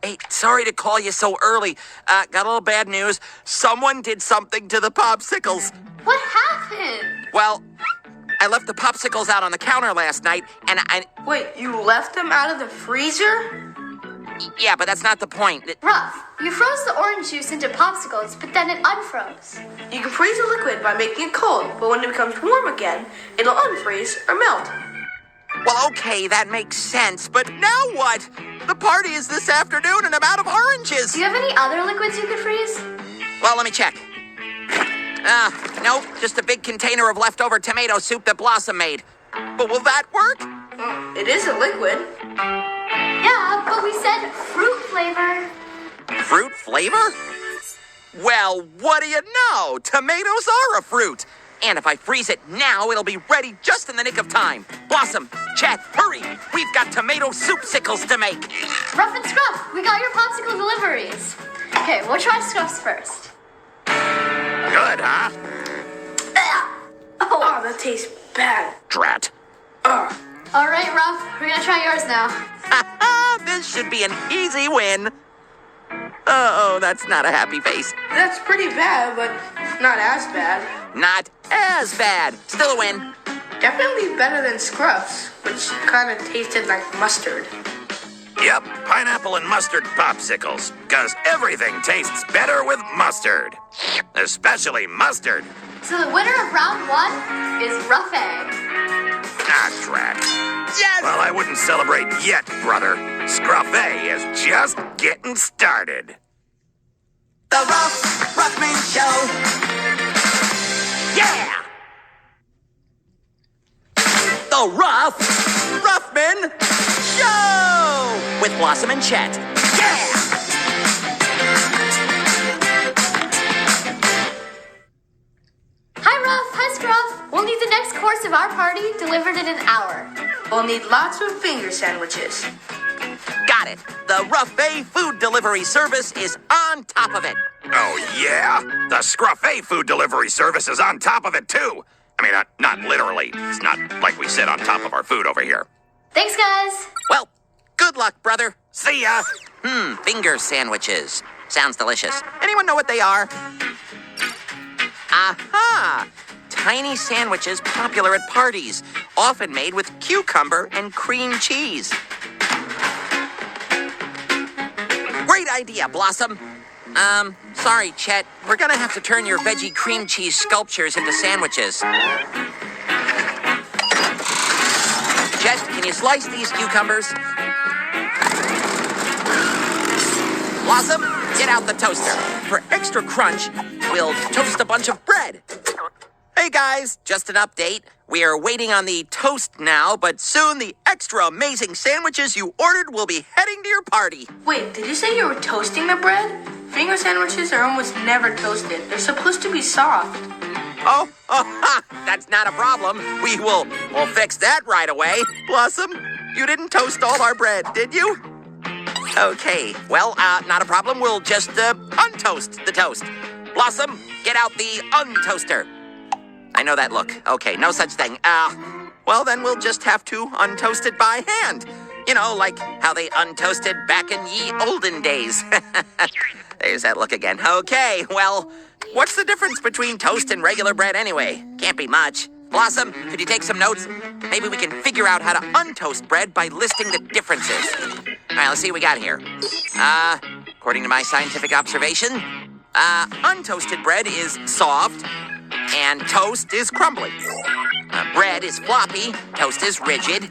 Hey, sorry to call you so early. Got a little bad news. Someone did something to the popsicles. What happened? Well, I left the popsicles out on the counter last night, and Wait, you left them out of the freezer? yeah, but that's not the point. Ruff, you froze the orange juice into popsicles, but then it unfroze. You can freeze a liquid by making it cold, but when it becomes warm again, it'll unfreeze or melt. Well, okay, that makes sense, but now what? The party is this afternoon, and I'm out of oranges. Do you have any other liquids you could freeze? Well, let me check. Nope, just a big container of leftover tomato soup that Blossom made. But will that work? It is a liquid. Yeah, but we said fruit flavor. Fruit flavor? Well, what do you know? Tomatoes are a fruit. And if I freeze it now, it'll be ready just in the nick of time. Blossom, Chet, hurry! We've got tomato soupsicles to make. Ruff and Scruff, we got your popsicle deliveries. Okay, we'll try Scruff's first. Good, huh? Oh, that tastes bad. Drat. All right, Ruff, we're gonna try yours now. This should be an easy win. Oh, that's not a happy face. That's pretty bad, but not as bad. Not as bad. Still a win. Definitely better than Scruff's, which kind of tasted like mustard. Yep, pineapple and mustard popsicles. Because everything tastes better with mustard. Especially mustard. So the winner of round 1 is Ruff A. Ah, drat. Yes! Well, I wouldn't celebrate yet, brother. Scruffet is just getting started. The Ruffman Show. Yeah! The Ruffman Show! With Blossom and Chet. Yeah! Hi, Ruff. Hi, Scruff. We'll need the next course of our party delivered in an hour. We'll need lots of finger sandwiches. Got it. The Ruffet food delivery service is on top of it. Oh, yeah? The Scruffet food delivery service is on top of it, too. I mean, not literally. It's not like we sit on top of our food over here. Thanks, guys. Well, good luck, brother. See ya. Finger sandwiches. Sounds delicious. Anyone know what they are? Aha! Tiny sandwiches popular at parties, often made with cucumber and cream cheese. Great idea, Blossom. Sorry, Chet. We're gonna have to turn your veggie cream cheese sculptures into sandwiches. Chet, can you slice these cucumbers? Blossom, get out the toaster. For extra crunch, we'll toast a bunch of bread. Hey guys, just an update. We are waiting on the toast now, but soon the extra amazing sandwiches you ordered will be heading to your party. Wait, did you say you were toasting the bread? Finger sandwiches are almost never toasted. They're supposed to be soft. Oh, that's not a problem. We'll fix that right away. Blossom, you didn't toast all our bread, did you? Okay, well, not a problem. We'll just untoast the toast. Blossom, get out the untoaster. I know that look. Okay, no such thing. Well, then we'll just have to untoast it by hand. You know, like how they untoasted back in ye olden days. There's that look again. Okay, well, what's the difference between toast and regular bread anyway? Can't be much. Blossom, could you take some notes? Maybe we can figure out how to untoast bread by listing the differences. All right, let's see what we got here. According to my scientific observation, untoasted bread is soft and toast is crumbly. Bread is floppy, toast is rigid.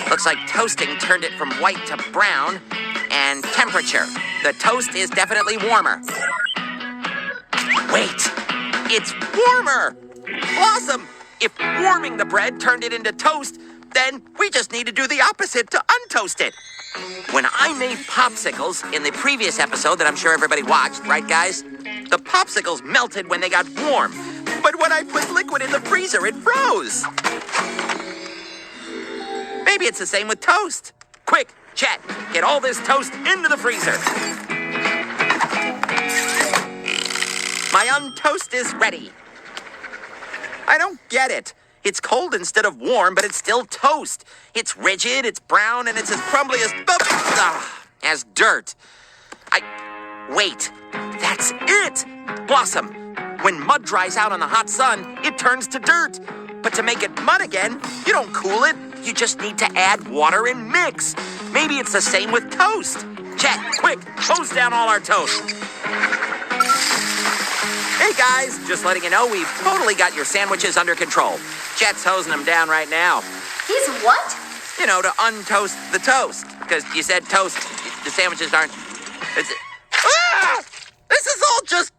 Looks like toasting turned it from white to brown. And temperature. The toast is definitely warmer. Wait, it's warmer! Blossom, if warming the bread turned it into toast, then we just need to do the opposite to untoast it. When I made popsicles in the previous episode that I'm sure everybody watched, right guys? The popsicles melted when they got warm. But when I put liquid in the freezer, it froze. Maybe it's the same with toast. Quick, Chet, get all this toast into the freezer. My untoast is ready. I don't get it. It's cold instead of warm, but it's still toast. It's rigid, it's brown, and it's as crumbly as dirt. Wait, that's it! Blossom, when mud dries out on the hot sun, it turns to dirt. But to make it mud again, you don't cool it. You just need to add water and mix. Maybe it's the same with toast. Chet, quick, hose down all our toast. Hey guys, just letting you know we've totally got your sandwiches under control. Chet's hosing them down right now. He's what? You know, to untoast the toast. Because you said toast, the sandwiches aren't... This is all just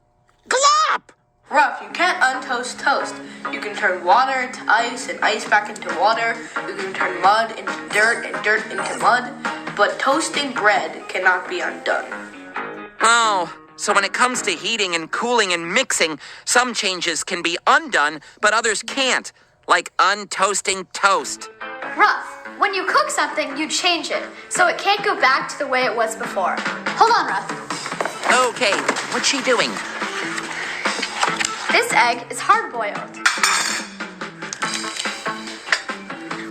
glop! Ruff, you can't untoast toast. You can turn water into ice and ice back into water. You can turn mud into dirt and dirt into mud. But toasting bread cannot be undone. Oh, so when it comes to heating and cooling and mixing, some changes can be undone, but others can't. Like untoasting toast. Ruff, when you cook something, you change it, so it can't go back to the way it was before. Hold on, Ruff. Okay, what's she doing? This egg is hard-boiled.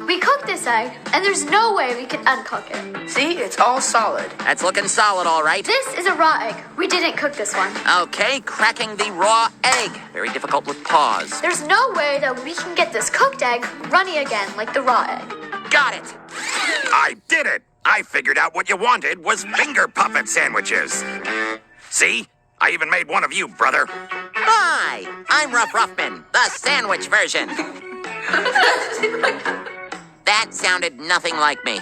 We cooked this egg, and there's no way we can uncook it. See, it's all solid. That's looking solid, all right. This is a raw egg. We didn't cook this one. Okay, cracking the raw egg. Very difficult with paws. There's no way that we can get this cooked egg runny again like the raw egg. Got it. I did it! I figured out what you wanted was finger puppet sandwiches. See? I even made one of you, brother. Hi, I'm Ruff Ruffman, the sandwich version. That sounded nothing like me.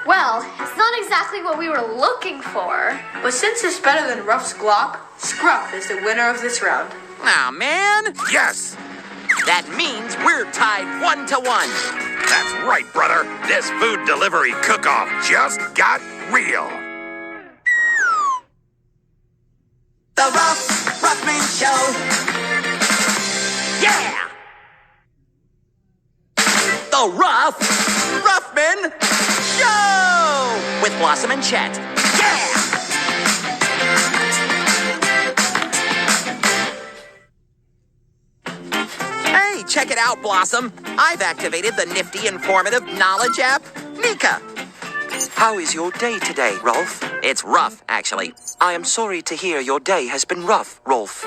Well, it's not exactly what we were looking for. But since it's better than Ruff's Glock, Scruff is the winner of this round. Aw, man. Yes! That means we're tied 1-1. That's right, brother. This food delivery cook-off just got real. The Ruff Ruffman Show. Yeah! The Ruff Ruffman Show! With Blossom and Chet. Yeah! Hey, check it out, Blossom. I've activated the nifty informative knowledge app, Nika. How is your day today, Rolf? It's rough, actually. I am sorry to hear your day has been rough, Rolf.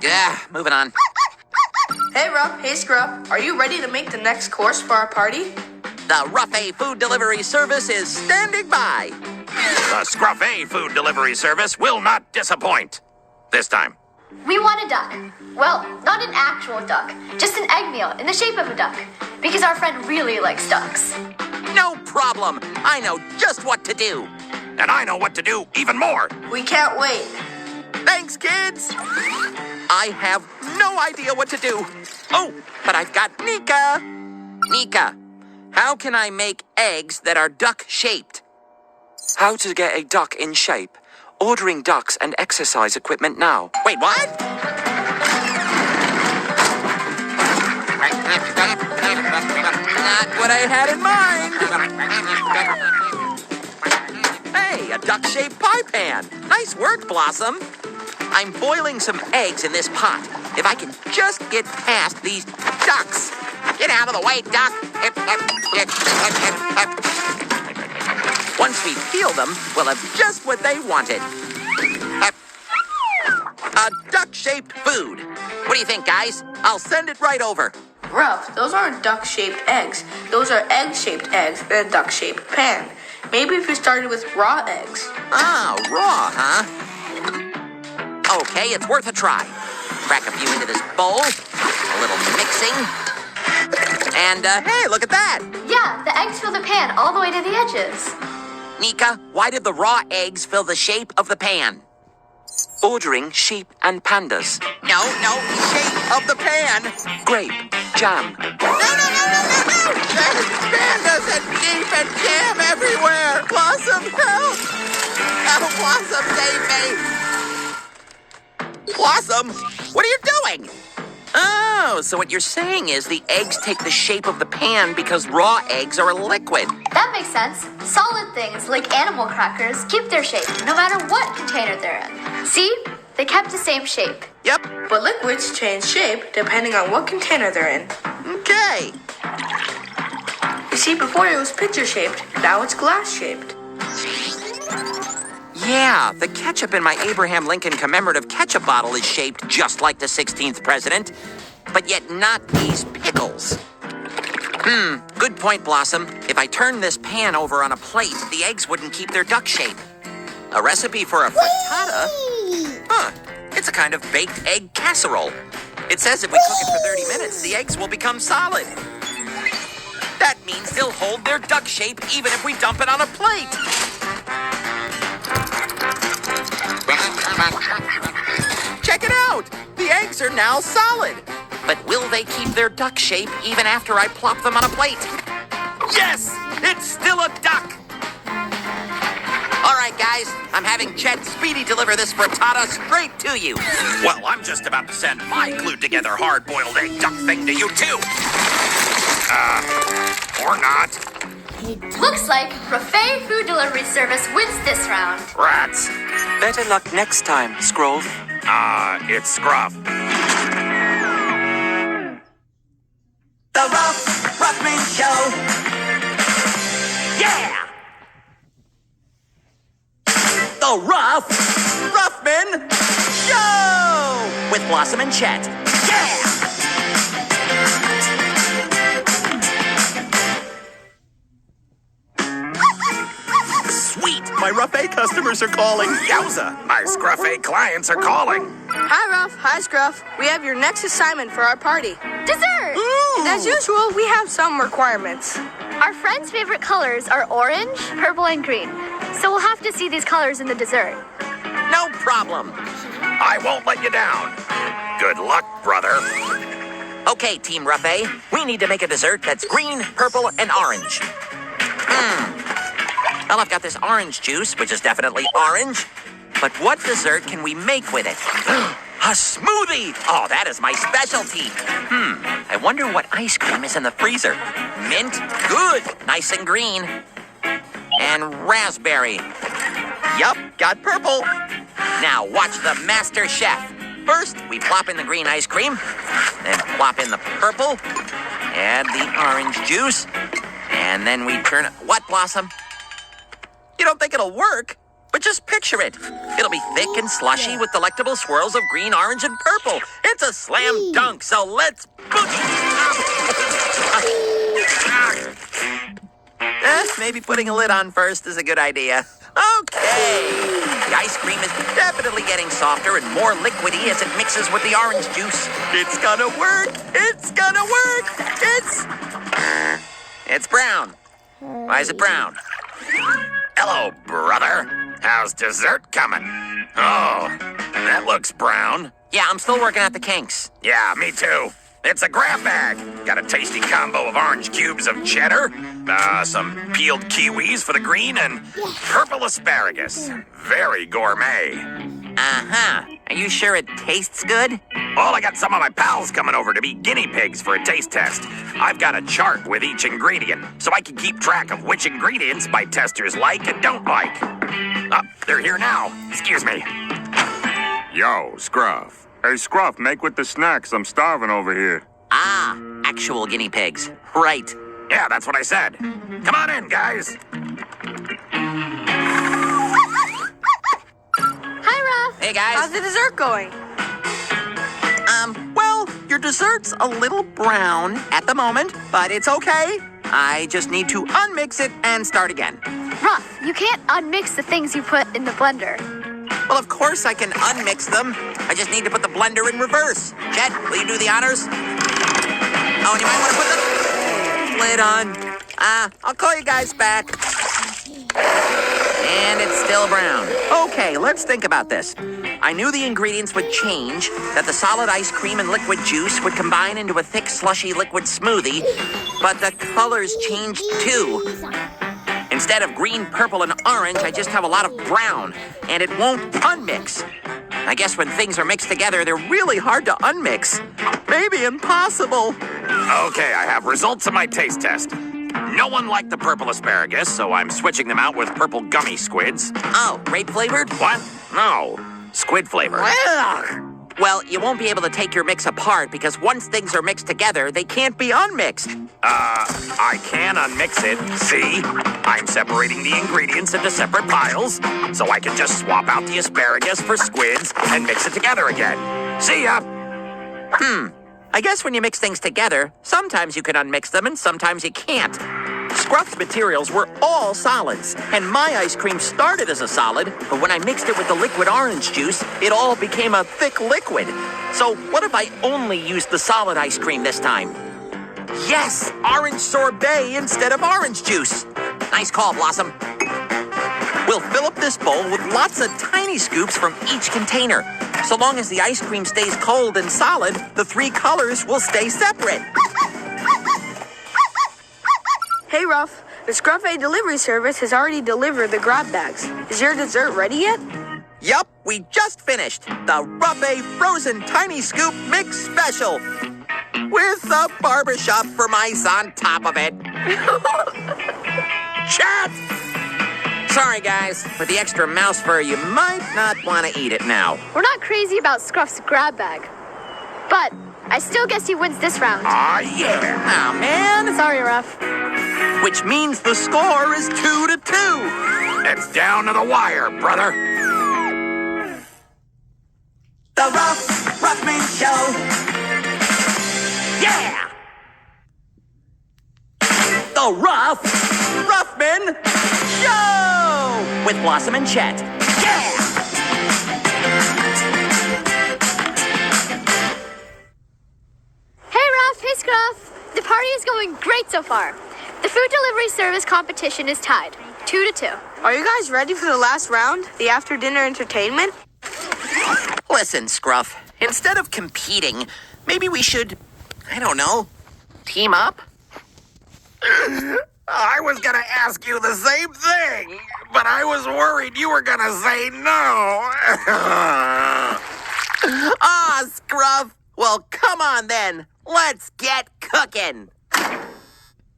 Yeah, moving on. Hey, Ruff. Hey, Scruff. Are you ready to make the next course for our party? The Ruff-A food delivery service is standing by. The Scruff-A food delivery service will not disappoint. This time. We want a duck. Well, not an actual duck, just an egg meal in the shape of a duck. Because our friend really likes ducks. No problem. I know just what to do. And I know what to do even more. We can't wait. Thanks, kids. I have no idea what to do. Oh, but I've got Nika. Nika, how can I make eggs that are duck-shaped? How to get a duck in shape. Ordering ducks and exercise equipment now. Wait, what? Not what I had in mind. Hey, a duck-shaped pie pan. Nice work, Blossom. I'm boiling some eggs in this pot. If I can just get past these ducks. Get out of the way, duck. Once we peel them, we'll have just what they wanted. A duck-shaped food. What do you think, guys? I'll send it right over. Ruff, those aren't duck-shaped eggs. Those are egg-shaped eggs in a duck-shaped pan. Maybe if you started with raw eggs. Ah, raw, huh? Okay, it's worth a try. Crack a few into this bowl. A little mixing. And, hey, look at that! Yeah, the eggs fill the pan all the way to the edges. Nika, why did the raw eggs fill the shape of the pan? Ordering sheep and pandas. No, shape of the pan! Grape. Jam. No! There's pandas and sheep and jam everywhere! Blossom, help! Oh, Blossom, save me! Blossom, what are you doing? Oh, so what you're saying is the eggs take the shape of the pan because raw eggs are a liquid. That makes sense. Solid things, like animal crackers, keep their shape, no matter what container they're in. See? They kept the same shape. Yep. But liquids change shape depending on what container they're in. Okay. You see, before it was pitcher-shaped, now it's glass-shaped. Yeah, the ketchup in my Abraham Lincoln commemorative ketchup bottle is shaped just like the 16th president, but yet not these pickles. Good point, Blossom. If I turn this pan over on a plate, the eggs wouldn't keep their duck shape. A recipe for a frittata? Huh, it's a kind of baked egg casserole. It says if we cook it for 30 minutes, the eggs will become solid. That means they'll hold their duck shape even if we dump it on a plate. Check it out! The eggs are now solid. But will they keep their duck shape even after I plop them on a plate? Yes! It's still a duck! All right, guys, I'm having Chet Speedy deliver this frittata straight to you. Well, I'm just about to send my glued-together hard-boiled egg duck thing to you, too. Or not. Looks like Buffet Food Delivery Service wins this round. Rats. Better luck next time, Scrove. It's Scruff. The Ruffman Show. Yeah! The Ruffman Show! With Blossom and Chet. Yeah! Sweet! My Ruff A customers are calling. Yowza! My Scruff A clients are calling. Hi, Ruff. Hi, Scruff. We have your next assignment for our party. Dessert! And as usual, we have some requirements. Our friends' favorite colors are orange, purple, and green. So we'll have to see these colors in the dessert. No problem. I won't let you down. Good luck, brother. Okay, Team Ruff A, we need to make a dessert that's green, purple, and orange. Well, I've got this orange juice, which is definitely orange. But what dessert can we make with it? A smoothie! Oh, that is my specialty. I wonder what ice cream is in the freezer. Mint? Good. Nice and green. And raspberry. Yup, got purple. Now watch the master chef. First, we plop in the green ice cream. Then plop in the purple. Add the orange juice. And then we turn it... What, Blossom? You don't think it'll work? But just picture it. It'll be thick and slushy with delectable swirls of green, orange, and purple. It's a slam dunk, so let's boogie! Maybe putting a lid on first is a good idea. Okay. The ice cream is definitely getting softer and more liquidy as it mixes with the orange juice. It's gonna work! It's gonna work! It's brown. Why is it brown? Hello, brother. How's dessert coming? Oh, that looks brown. Yeah, I'm still working out the kinks. Yeah, me too. It's a grab bag. Got a tasty combo of orange cubes of cheddar, some peeled kiwis for the green, and purple asparagus. Very gourmet. Uh-huh. Are you sure it tastes good? Well, I got some of my pals coming over to be guinea pigs for a taste test. I've got a chart with each ingredient, so I can keep track of which ingredients my testers like and don't like. They're here now. Excuse me. Yo, Scruff. Hey, Scruff, make with the snacks. I'm starving over here. Ah, actual guinea pigs. Right. Yeah, that's what I said. Come on in, guys. Hi, Ruff. Hey, guys. How's the dessert going? Well, your dessert's a little brown at the moment, but it's okay. I just need to unmix it and start again. Ruff, you can't unmix the things you put in the blender. Well, of course I can unmix them. I just need to put the blender in reverse. Chet, will you do the honors? Oh, and you might want to put the lid on. I'll call you guys back. And it's still brown. Okay, let's think about this. I knew the ingredients would change, that the solid ice cream and liquid juice would combine into a thick, slushy liquid smoothie, but the colors changed too. Instead of green, purple, and orange, I just have a lot of brown, and it won't unmix. I guess when things are mixed together, they're really hard to unmix. Maybe impossible. Okay, I have results of my taste test. No one liked the purple asparagus, so I'm switching them out with purple gummy squids. Oh, grape flavored? What? No, squid flavored. Well, you won't be able to take your mix apart because once things are mixed together, they can't be unmixed. I can unmix it. See? I'm separating the ingredients into separate piles, so I can just swap out the asparagus for squids and mix it together again. See ya! I guess when you mix things together, sometimes you can unmix them and sometimes you can't. Scruff's materials were all solids, and my ice cream started as a solid, but when I mixed it with the liquid orange juice, it all became a thick liquid. So what if I only used the solid ice cream this time? Yes, orange sorbet instead of orange juice. Nice call, Blossom. We'll fill up this bowl with lots of tiny scoops from each container. So long as the ice cream stays cold and solid, the three colors will stay separate. Hey, Ruff. The Scruff A delivery service has already delivered the grab bags. Is your dessert ready yet? Yup, we just finished the Ruff-A Frozen Tiny Scoop Mix Special. With a barbershop for mice on top of it. Chat! Sorry, guys. For the extra mouse fur, you might not want to eat it now. We're not crazy about Scruff's grab bag. But I still guess he wins this round. Ah, yeah! Aw, man. Sorry, Ruff. Which means the score is 2-2. It's down to the wire, brother. The Ruffman Show. Yeah! The Ruffman Show! With Blossom and Chet. Yeah! Hey, Ruff. Hey, Scruff. The party is going great so far. The food delivery service competition is tied, 2-2. Are you guys ready for the last round? The after-dinner entertainment? Listen, Scruff. Instead of competing, maybe we should, I don't know, team up? I was gonna ask you the same thing, but I was worried you were gonna say no. Ah, Scruff. Well, come on then. Let's get cooking.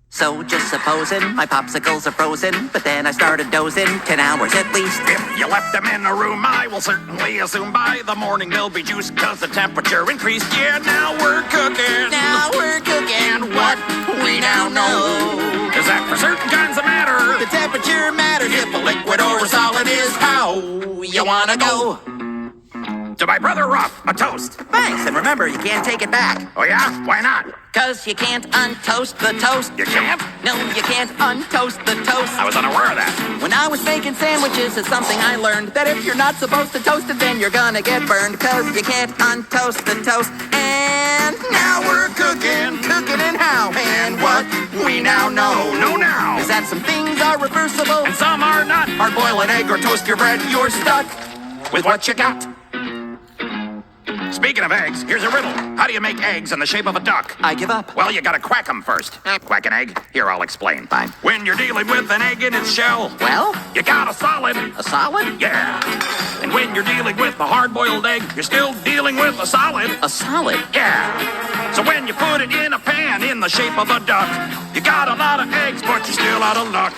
So just supposing my popsicles are frozen, but then I started dozing 10 hours at least. If you left them in a room, I will certainly assume by the morning they'll be juice because the temperature increased. Yeah, now we're cooking. Now we're cooking. And what we now know is that for certain kinds of matter, The temperature matters if a liquid or a solid is how you wanna go. to my brother Ruff, a toast. Thanks, and remember, you can't take it back. Oh yeah? Why not? 'Cause you can't untoast the toast. You can't? No, you can't untoast the toast. I was unaware of that. When I was making sandwiches, it's something I learned that if you're not supposed to toast it, then you're gonna get burned. 'Cause you can't untoast the toast. And now we're cooking and how and what we now know. No now. Is that some things are reversible And some are not. hard boil an egg or toast your bread, you're stuck With what you got. Speaking of eggs, here's a riddle. How do you make eggs in the shape of a duck? I give up. Well, you gotta quack them first. Quack an egg? Here, I'll explain. Fine. When you're dealing with an egg in its shell, Well, you got a solid. a solid? Yeah. And when you're dealing with a hard-boiled egg, you're still dealing with a solid. A solid? Yeah. So when you put it in a pan in the shape of a duck, you got a lot of eggs, but you're still out of luck.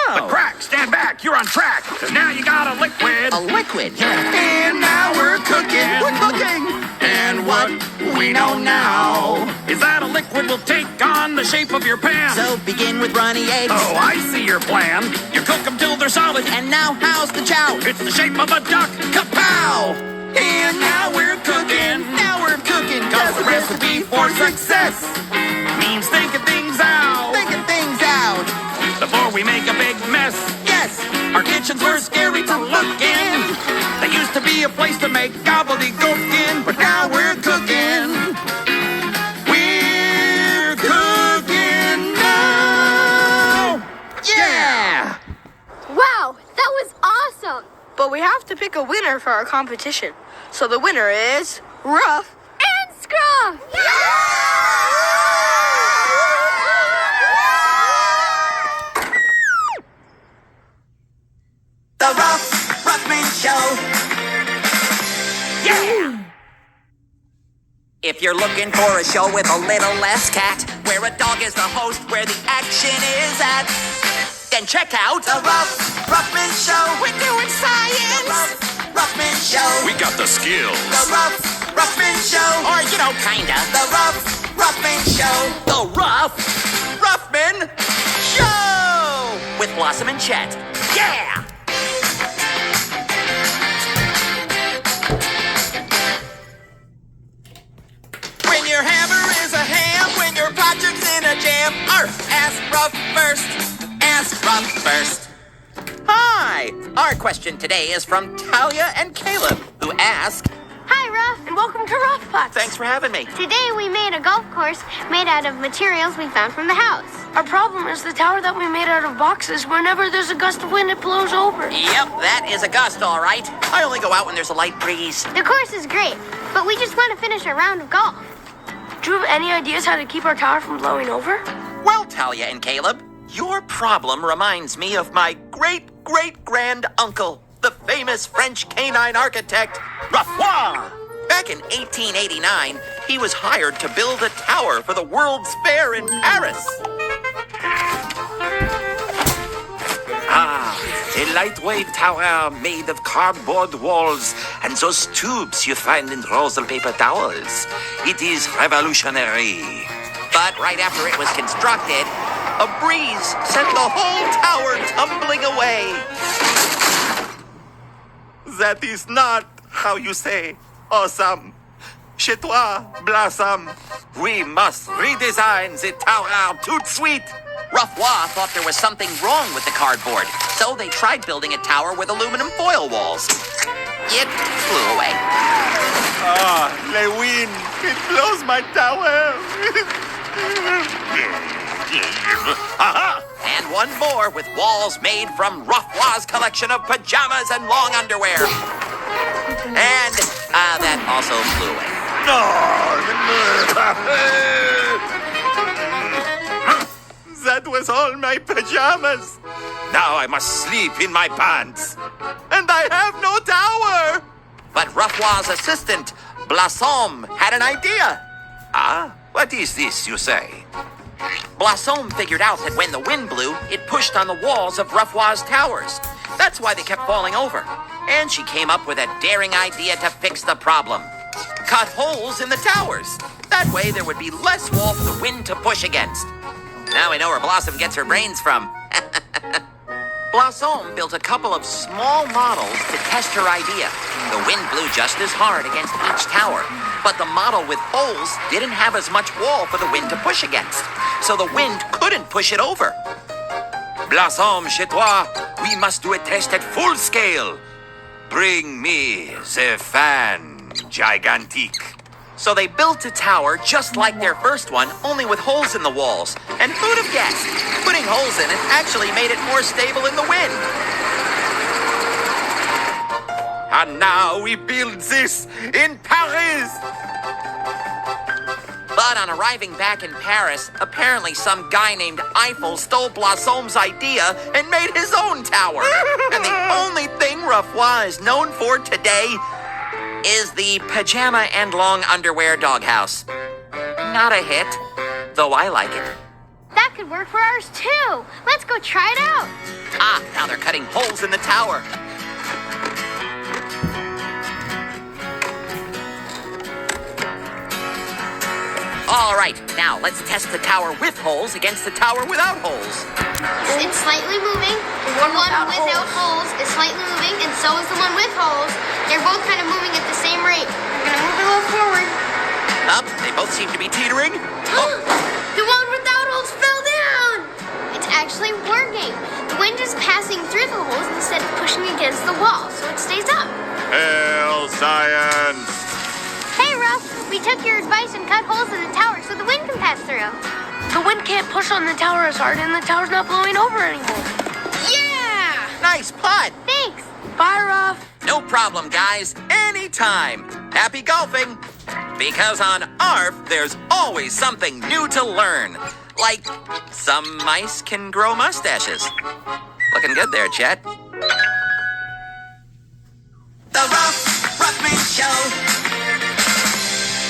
But crack, stand back, you're on track, 'cause now you got a liquid. A liquid? And now we're cooking. We're cooking! And what we know now is that a liquid will take on the shape of your pan. So begin with runny eggs. Oh, I see your plan. You cook them till they're solid. And now how's the chow? It's the shape of a duck. Kapow! And now we're cooking. Now we're cooking, 'cause Cause we're recipe for success means thinking things out. Thinking things out. Before we make a big mess. Yes. Our kitchens were scary to look in. They used to be a place to make gobbledygook in, but now we're cooking. We're cooking now. Yeah. Wow, that was awesome! But we have to pick a winner for our competition. So the winner is Ruff. And Scruff! The Ruffman Show. Yeah! If you're looking for a show with a little less cat, where a dog is the host, where the action is at, then check out the Ruffman Show. We're doing science. The Ruffman Show. We got the skills. The Ruffman Show. Or, you know, kinda. The Ruffman Show. The Ruffman Show. With Blossom and Chet. Yeah! When your hammer is a ham, when your project's in a jam, ask Ruff first. Ask Ruff first. Hi! Our question today is from Talia and Caleb, who ask, Hi, Ruff, and welcome to Ruff Pucks. thanks for having me. Today we made a golf course made out of materials we found from the house. Our problem is the tower that we made out of boxes. Whenever there's a gust of wind, it blows over. Yep, that is a gust, all right. I only go out when there's a light breeze. The course is great, but we just want to finish our round of golf. Do you have any ideas how to keep our tower from blowing over? Well, Talia and Caleb, your problem reminds me of my great-great-grand-uncle, the famous French canine architect, Raffoir. Back in 1889, he was hired to build a tower for the World's Fair in Paris. A lightweight tower made of cardboard walls and those tubes you find in rolls of paper towels. It is revolutionary. But right after it was constructed, a breeze sent the whole tower tumbling away. That is not how you say awesome. Chez toi, Blossom. We must redesign the tower tout de suite. Raffoir thought there was something wrong with the cardboard, so they tried building a tower with aluminum foil walls. It flew away. Le wind, it blows my tower. Aha! And one more with walls made from Raffoir's collection of pajamas and long underwear. And that also flew away. That was all my pajamas. Now I must sleep in my pants. And I have no tower. But Raffoir's assistant, Blossom, had an idea. Ah? What is this, you say? Blossom figured out that when the wind blew, it pushed on the walls of Raffoir's towers. That's why they kept falling over. And she came up with a daring idea to fix the problem. Cut holes in the towers. That way there would be less wall for the wind to push against. Now we know where Blossom gets her brains from. Blossom built a couple of small models to test her idea. The wind blew just as hard against each tower, but the model with holes didn't have as much wall for the wind to push against, so the wind couldn't push it over. Blossom, chez toi, we must do a test at full scale. Bring me the fan gigantique. So they built a tower just like their first one, only with holes in the walls. And who'd have guessed? Putting holes in it actually made it more stable in the wind. And now we build this in Paris. But on arriving back in Paris, apparently some guy named Eiffel stole Blossom's idea and made his own tower. And the only thing Raffoir is known for today is the pajama and long underwear doghouse. Not a hit, though I like it. That could work for ours too. Let's go try it out. Ah, now they're cutting holes in the tower. All right, now let's test the tower with holes against the tower without holes. It's slightly moving. The one without holes is slightly moving, and so is the one with holes. They're both kind of moving at the same rate. We're gonna move it a little forward. Up They both seem to be teetering. The one without holes fell down! It's actually working. The wind is passing through the holes instead of pushing against the wall, so it stays up. Hail science! Hey, Ruff, we took your advice and cut holes in the tower so the wind can pass through. The wind can't push on the tower as hard, and the tower's not blowing over anymore. Yeah! Nice putt. Thanks. Bye, Ruff. No problem, guys. Anytime. Happy golfing. Because on ARF, there's always something new to learn. Like, some mice can grow mustaches. Looking good there, Chet. The Ruffman Show.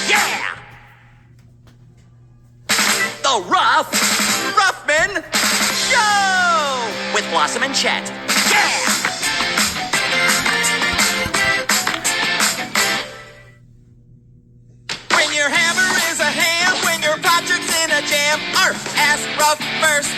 Yeah! The Ruffman Show! With Blossom and Chet. Yeah! When your hammer is a ham, when your Patrick's in a jam, arf, ask Ruff first.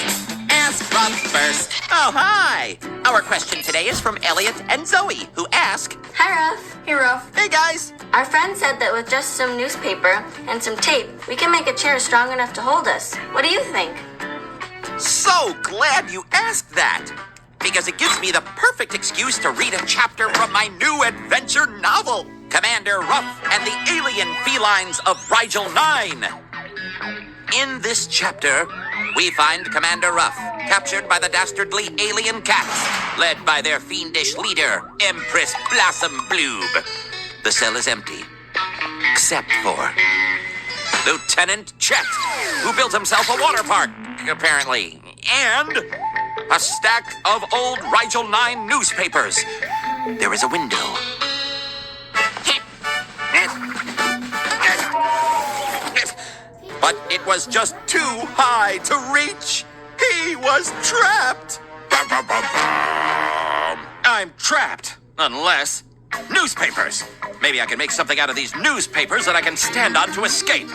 Ask Ruff first. Oh, hi. Our question today is from Elliot and Zoe, who ask, Hi, Ruff. Hey, Ruff. Hey, guys. Our friend said that with just some newspaper and some tape, we can make a chair strong enough to hold us. What do you think? So glad you asked that. Because it gives me the perfect excuse to read a chapter from my new adventure novel, Commander Ruff and the Alien Felines of Rigel 9. In this chapter, we find Commander Ruff, captured by the dastardly alien cats, led by their fiendish leader, Empress Blossom Bloob. The cell is empty, except for Lieutenant Chet, who built himself a water park, apparently, and a stack of old Rigel 9 newspapers. There is a window. But it was just too high to reach. He was trapped. I'm trapped. Unless... newspapers. Maybe I can make something out of these newspapers that I can stand on to escape.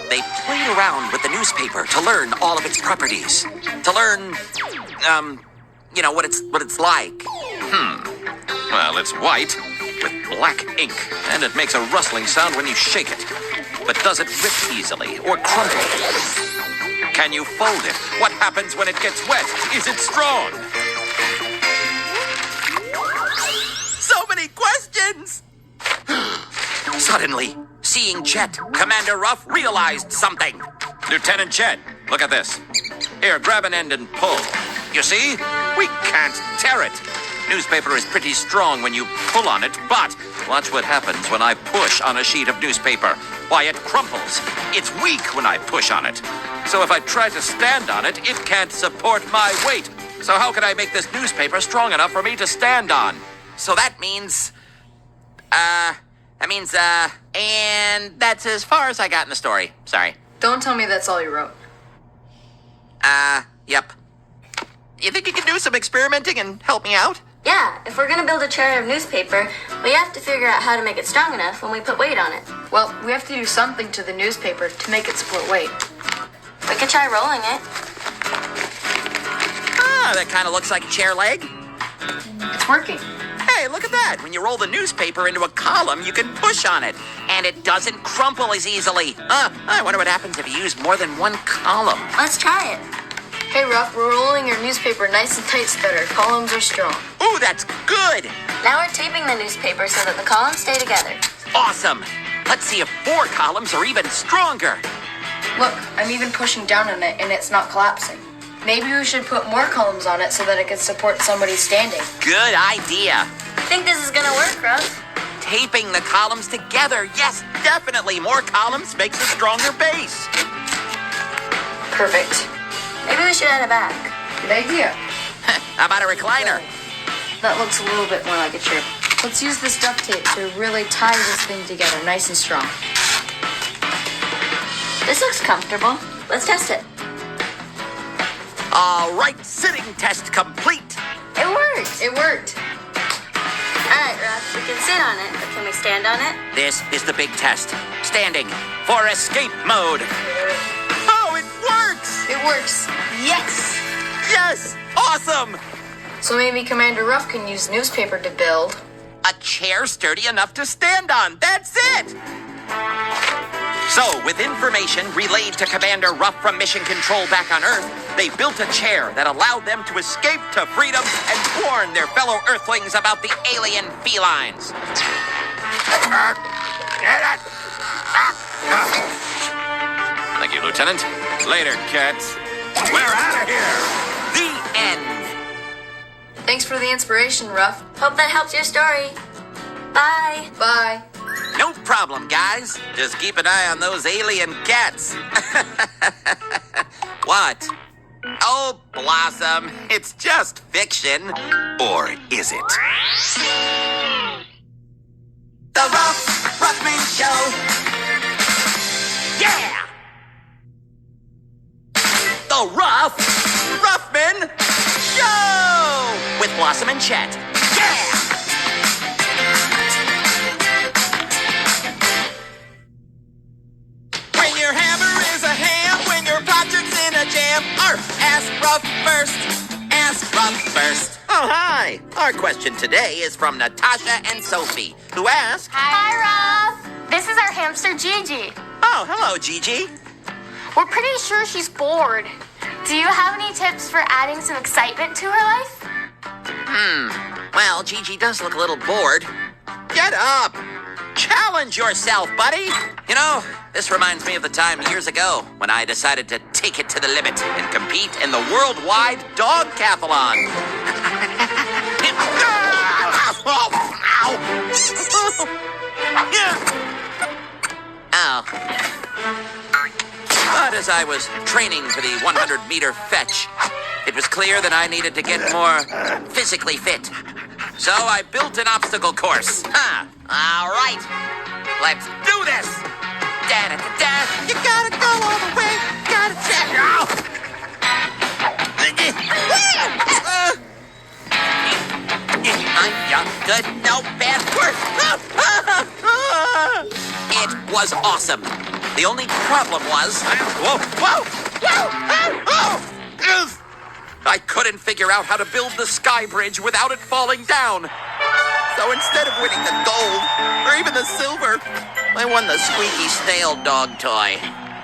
They played around with the newspaper to learn all of its properties. To learn, what it's like. Well, it's white with black ink, and it makes a rustling sound when you shake it. But does it rip easily or crumple? Can you fold it? What happens when it gets wet? Is it strong? So many questions! Suddenly, seeing Chet, Commander Ruff realized something. Lieutenant Chet, look at this. Here, grab an end and pull. You see? We can't tear it. Newspaper is pretty strong when you pull on it, but watch what happens when I push on a sheet of newspaper. Why, it crumples. It's weak when I push on it. So if I try to stand on it, it can't support my weight. So how can I make this newspaper strong enough for me to stand on? So that means... and that's as far as I got in the story. Sorry. Don't tell me that's all you wrote. Yep. You think you can do some experimenting and help me out? Yeah, if we're gonna build a chair of newspaper, we have to figure out how to make it strong enough when we put weight on it. Well, we have to do something to the newspaper to make it support weight. We could try rolling it. That kind of looks like a chair leg. It's working. Hey, look at that. When you roll the newspaper into a column, you can push on it. And it doesn't crumple as easily. I wonder what happens if you use more than one column. Let's try it. Hey, Ruff, we're rolling your newspaper nice and tight so that our columns are strong. Ooh, that's good. Now we're taping the newspaper so that the columns stay together. Awesome. Let's see if 4 columns are even stronger. Look, I'm even pushing down on it and it's not collapsing. Maybe we should put more columns on it so that it can support somebody standing. Good idea. Think this is gonna work, Ruff? Taping the columns together. Yes, definitely. More columns makes a stronger base. Perfect. Maybe we should add a back. Good idea. How about a recliner? That looks a little bit more like a chair. Let's use this duct tape to really tie this thing together nice and strong. This looks comfortable. Let's test it. All right, sitting test complete. It worked. It worked. All right, Ruff, we can sit on it, but can we stand on it? This is the big test. Standing for escape mode. Oh, it works! It works. Yes! Yes! Awesome! So maybe Commander Ruff can use newspaper to build a chair sturdy enough to stand on. That's it! So, with information relayed to Commander Ruff from Mission Control back on Earth, they built a chair that allowed them to escape to freedom and warn their fellow Earthlings about the alien felines. Thank you, Lieutenant. Later, cats. We're out of here! The end. Thanks for the inspiration, Ruff. Hope that helps your story. Bye. Bye. No problem, guys. Just keep an eye on those alien cats. What? Oh, Blossom, it's just fiction. Or is it? The Ruffman Show. Yeah! The Ruffman Show! With Blossom and Chet. Yeah! When your hammer is a ham, when your project's in a jam, ask Ruff first. Ask Ruff first. Oh, hi. Our question today is from Natasha and Sophie, who ask... Hi, Ruff. This is our hamster, Gigi. Oh, hello, Gigi. We're pretty sure she's bored. Do you have any tips for adding some excitement to her life? Well, Gigi does look a little bored. Get up! Challenge yourself, buddy! You know, this reminds me of the time years ago when I decided to take it to the limit and compete in the worldwide dog-cathlon. Ow. But as I was training for the 100-meter fetch, it was clear that I needed to get more physically fit. So I built an obstacle course. All right. Let's do this. Da-da-da-da. You gotta go all the way. Gotta check. Good. No, bad. Worse. It was awesome. The only problem was... I couldn't figure out how to build the sky bridge without it falling down. So instead of winning the gold, or even the silver, I won the squeaky snail dog toy.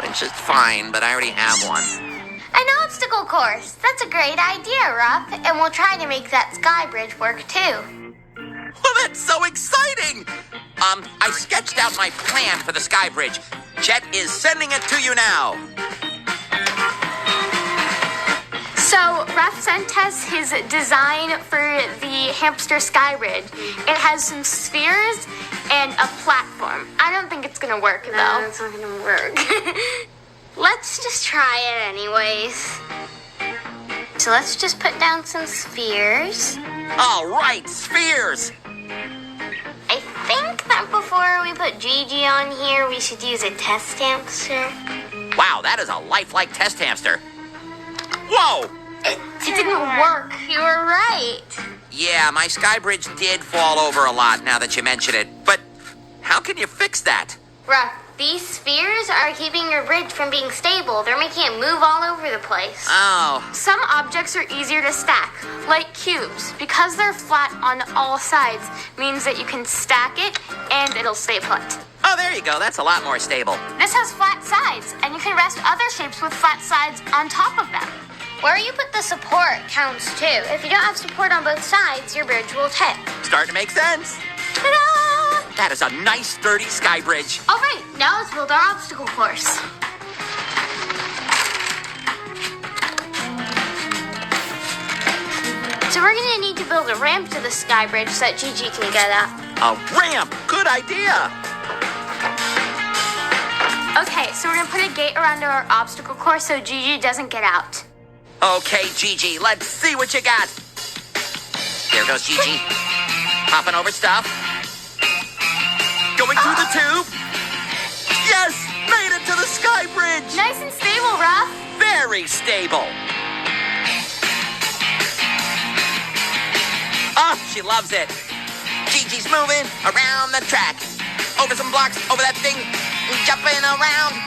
Which is fine, but I already have one. An obstacle course. That's a great idea, Ruff. And we'll try to make that sky bridge work, too. Well, that's so exciting! I sketched out my plan for the sky bridge. Chet is sending it to you now. So, Ruff sent us his design for the hamster sky bridge. It has some spheres and a platform. I don't think it's gonna work, though. No, it's not gonna work. Let's just try it anyways. So let's just put down some spheres. All right, spheres. I think that before we put Gigi on here, we should use a test hamster. Wow, that is a lifelike test hamster. Whoa! It didn't work. You were right. Yeah, my sky bridge did fall over a lot now that you mention it. But how can you fix that? Ruff, these spheres are keeping your bridge from being stable. They're making it move all over the place. Oh. Some objects are easier to stack, like cubes. Because they're flat on all sides, means that you can stack it and it'll stay put. Oh, there you go. That's a lot more stable. This has flat sides, and you can rest other shapes with flat sides on top of them. Where you put the support counts too. If you don't have support on both sides, your bridge will tip. Starting to make sense. Ta-da! That is a nice, sturdy sky bridge. All right, now let's build our obstacle course. So we're gonna need to build a ramp to the sky bridge so that Gigi can get up. A ramp! Good idea! Okay, so we're gonna put a gate around our obstacle course so Gigi doesn't get out. Okay, Gigi, let's see what you got. There goes Gigi. Hopping over stuff. Going through the tube. Yes! Made it to the sky bridge! Nice and stable, Ruff. Very stable. Oh, she loves it. Gigi's moving around the track. Over some blocks, over that thing, jumping around.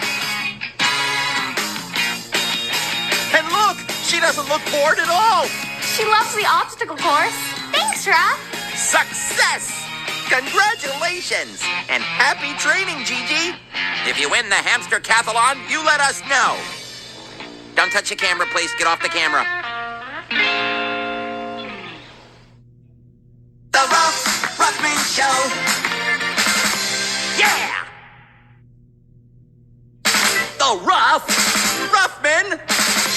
And look, she doesn't look bored at all. She loves the obstacle course. Thanks, Ruff. Success! Congratulations! And happy training, Gigi! If you win the hamster cathalon, you let us know. Don't touch the camera, please. Get off the camera. The Ruffman Show. Yeah! The Ruffman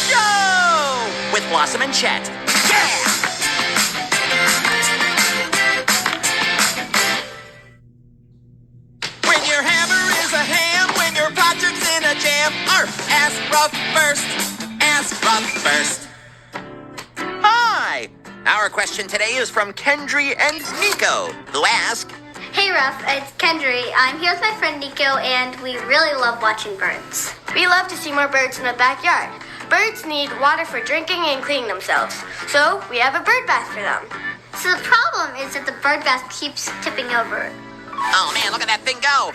Show! With Blossom and Chet. Yeah! When your hammer is a ham, when your Patrick's in a jam, ask Ruff first. Ask Ruff first. Hi! Our question today is from Kendry and Nico, who ask, Hey Ruff, it's Kendry. I'm here with my friend Nico, and we really love watching birds. We love to see more birds in the backyard. Birds need water for drinking and cleaning themselves, so we have a bird bath for them. So the problem is that the bird bath keeps tipping over. oh man, look at that thing go!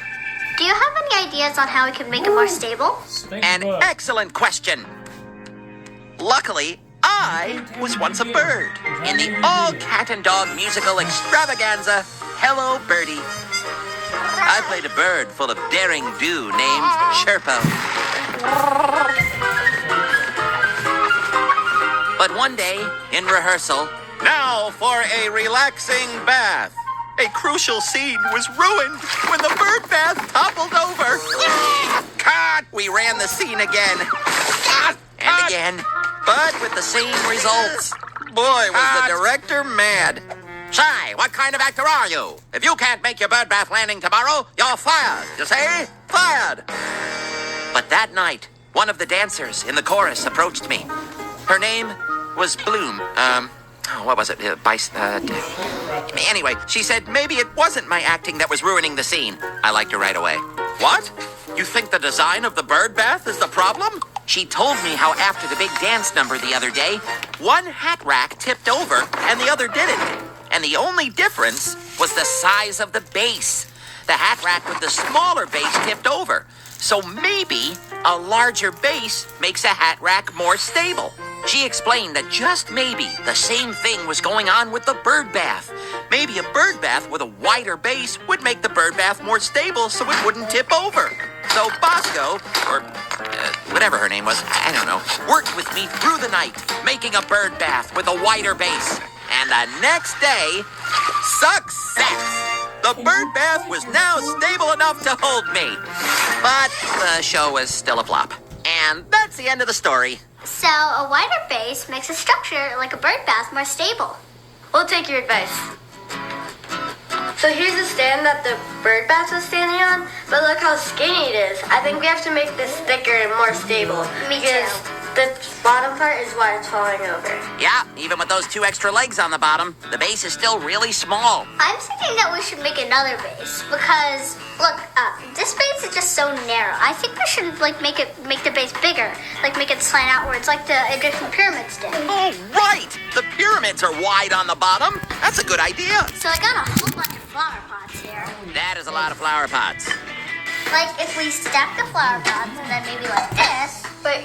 Do you have any ideas on how we can make it more stable? An excellent question. Luckily, I was once a bird in the all-cat and dog musical extravaganza, Hello Birdie. I played a bird full of daring do named Sherpo. But one day, in rehearsal, now for a relaxing bath. A crucial scene was ruined when the bird bath toppled over. Cut! We ran the scene again. And again, but with the same results. Boy, was the director mad. Say, what kind of actor are you? If you can't make your bird bath landing tomorrow, you're fired. You see? Fired. But that night, one of the dancers in the chorus approached me. Her name was Bloom. What was it? Anyway, she said maybe it wasn't my acting that was ruining the scene. I liked her right away. What? You think the design of the bird bath is the problem? She told me how after the big dance number the other day, one hat rack tipped over and the other didn't. And the only difference was the size of the base. The hat rack with the smaller base tipped over. So maybe a larger base makes a hat rack more stable. She explained that just maybe the same thing was going on with the bird bath. Maybe a bird bath with a wider base would make the bird bath more stable so it wouldn't tip over. So Bosco, or whatever her name was, I don't know, worked with me through the night, making a bird bath with a wider base. And the next day, success! The bird bath was now stable enough to hold me. But the show was still a flop. And that's the end of the story. So a wider base makes a structure like a bird bath more stable. We'll take your advice. So here's the stand that the bird bath was standing on, but look how skinny it is. I think we have to make this thicker and more stable. Because the bottom part is why it's falling over. Yeah, even with those 2 extra legs on the bottom, the base is still really small. I'm thinking that we should make another base because look, this base is just so narrow. I think we should make the base bigger, make it slant outwards like the Egyptian pyramids did. Oh, right! The pyramids are wide on the bottom. That's a good idea. So I got a whole bunch of flower pots here. That is a lot of flower pots. Like if we stack the flower pots and then maybe like this. But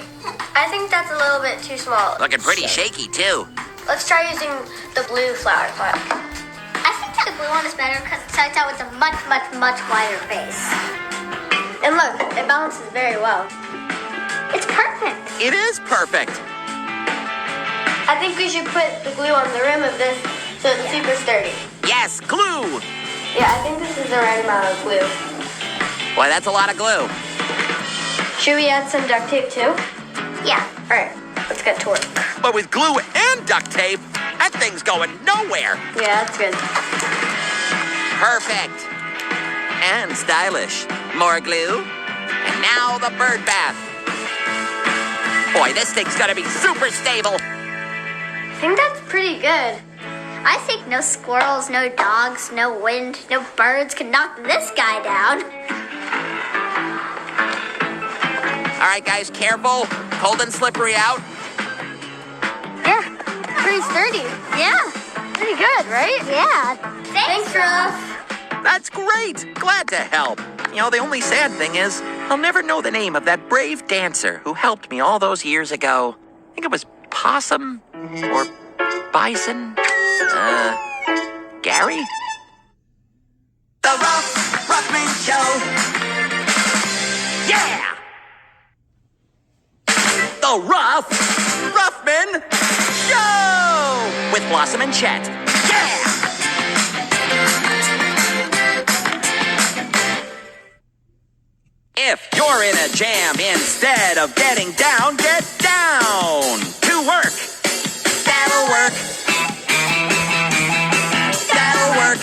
I think that's a little bit too small. Looking pretty shaky, too. Let's try using the blue flower pot. I think that the blue one is better because it starts out with a much, much, much wider base. And look, it balances very well. It's perfect. It is perfect. I think we should put the glue on the rim of this so it's super sturdy. Yes, glue. Yeah, I think this is the right amount of glue. Boy, that's a lot of glue. Should we add some duct tape too? Yeah. All right, let's get to work. But with glue and duct tape, that thing's going nowhere. Yeah, that's good. Perfect. And stylish. More glue. And now the bird bath. Boy, this thing's gonna be super stable. I think that's pretty good. I think no squirrels, no dogs, no wind, no birds can knock this guy down. All right, guys, careful. Cold and slippery out. Yeah, pretty sturdy. Yeah. Pretty good, right? Yeah. Thanks, Ruff. That's great. Glad to help. You know, the only sad thing is, I'll never know the name of that brave dancer who helped me all those years ago. I think it was Possum or Bison. Gary? and Chet. Yeah! If you're in a jam, instead of getting down, get down to work. That'll work. That'll work.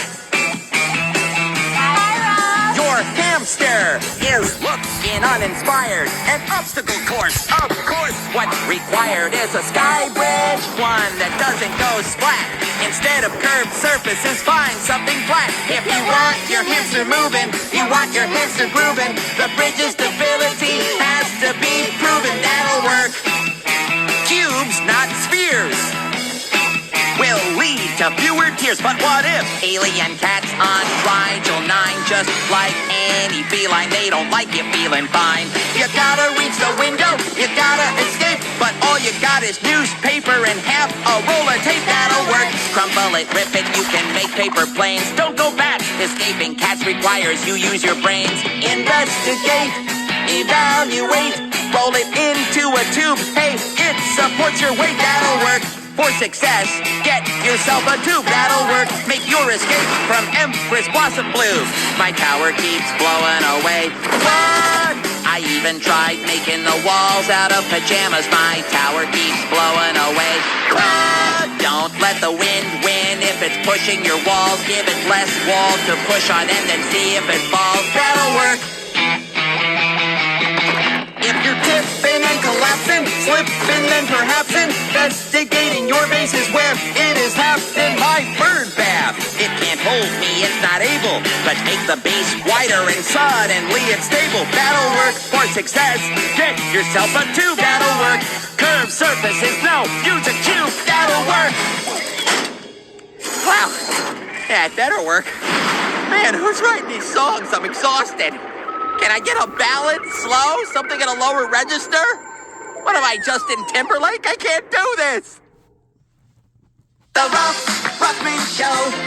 Your hamster is looking uninspired. An obstacle course, of course. What's required is a sky bridge, one that doesn't go splat. Instead of curved surfaces, find something flat. If you want your hamster moving, you want your hamster grooving, the bridge's stability has to be proven. That'll work. Cubes, not spheres, will lead to fewer tears. But what if alien cats on Rigel 9, just like any feline, they don't like you feeling fine. You gotta reach the window, you gotta escape, but all you got is newspaper and half a roll of tape. That'll work. Crumble it, rip it, you can make paper planes. Don't go back. Escaping cats requires you use your brains. Investigate, evaluate, roll it into a tube. Hey, it supports your weight. That'll work. For success, get yourself a tube. That'll work. Make your escape from Empress Blossom Blue. My tower keeps blowing away. What? I even tried making the walls out of pajamas. My tower keeps blowing away. What? Don't let the wind win if it's pushing your walls. Give it less wall to push on and then see if it falls. That'll work. If you're tipping and collapsing, slipping and perhaps investigating your base is where it is happening. My bird bath, it can't hold me, it's not able, but make the base wider and suddenly it's stable. That'll work. For success, get yourself a tube. That'll work. Curved surfaces, no, use a cube. That'll work. Wow, that better work. Man, who's writing these songs? I'm exhausted. Can I get a ballad, slow, something at a lower register? What am I, Justin Timberlake? I can't do this. The Ruffman Show.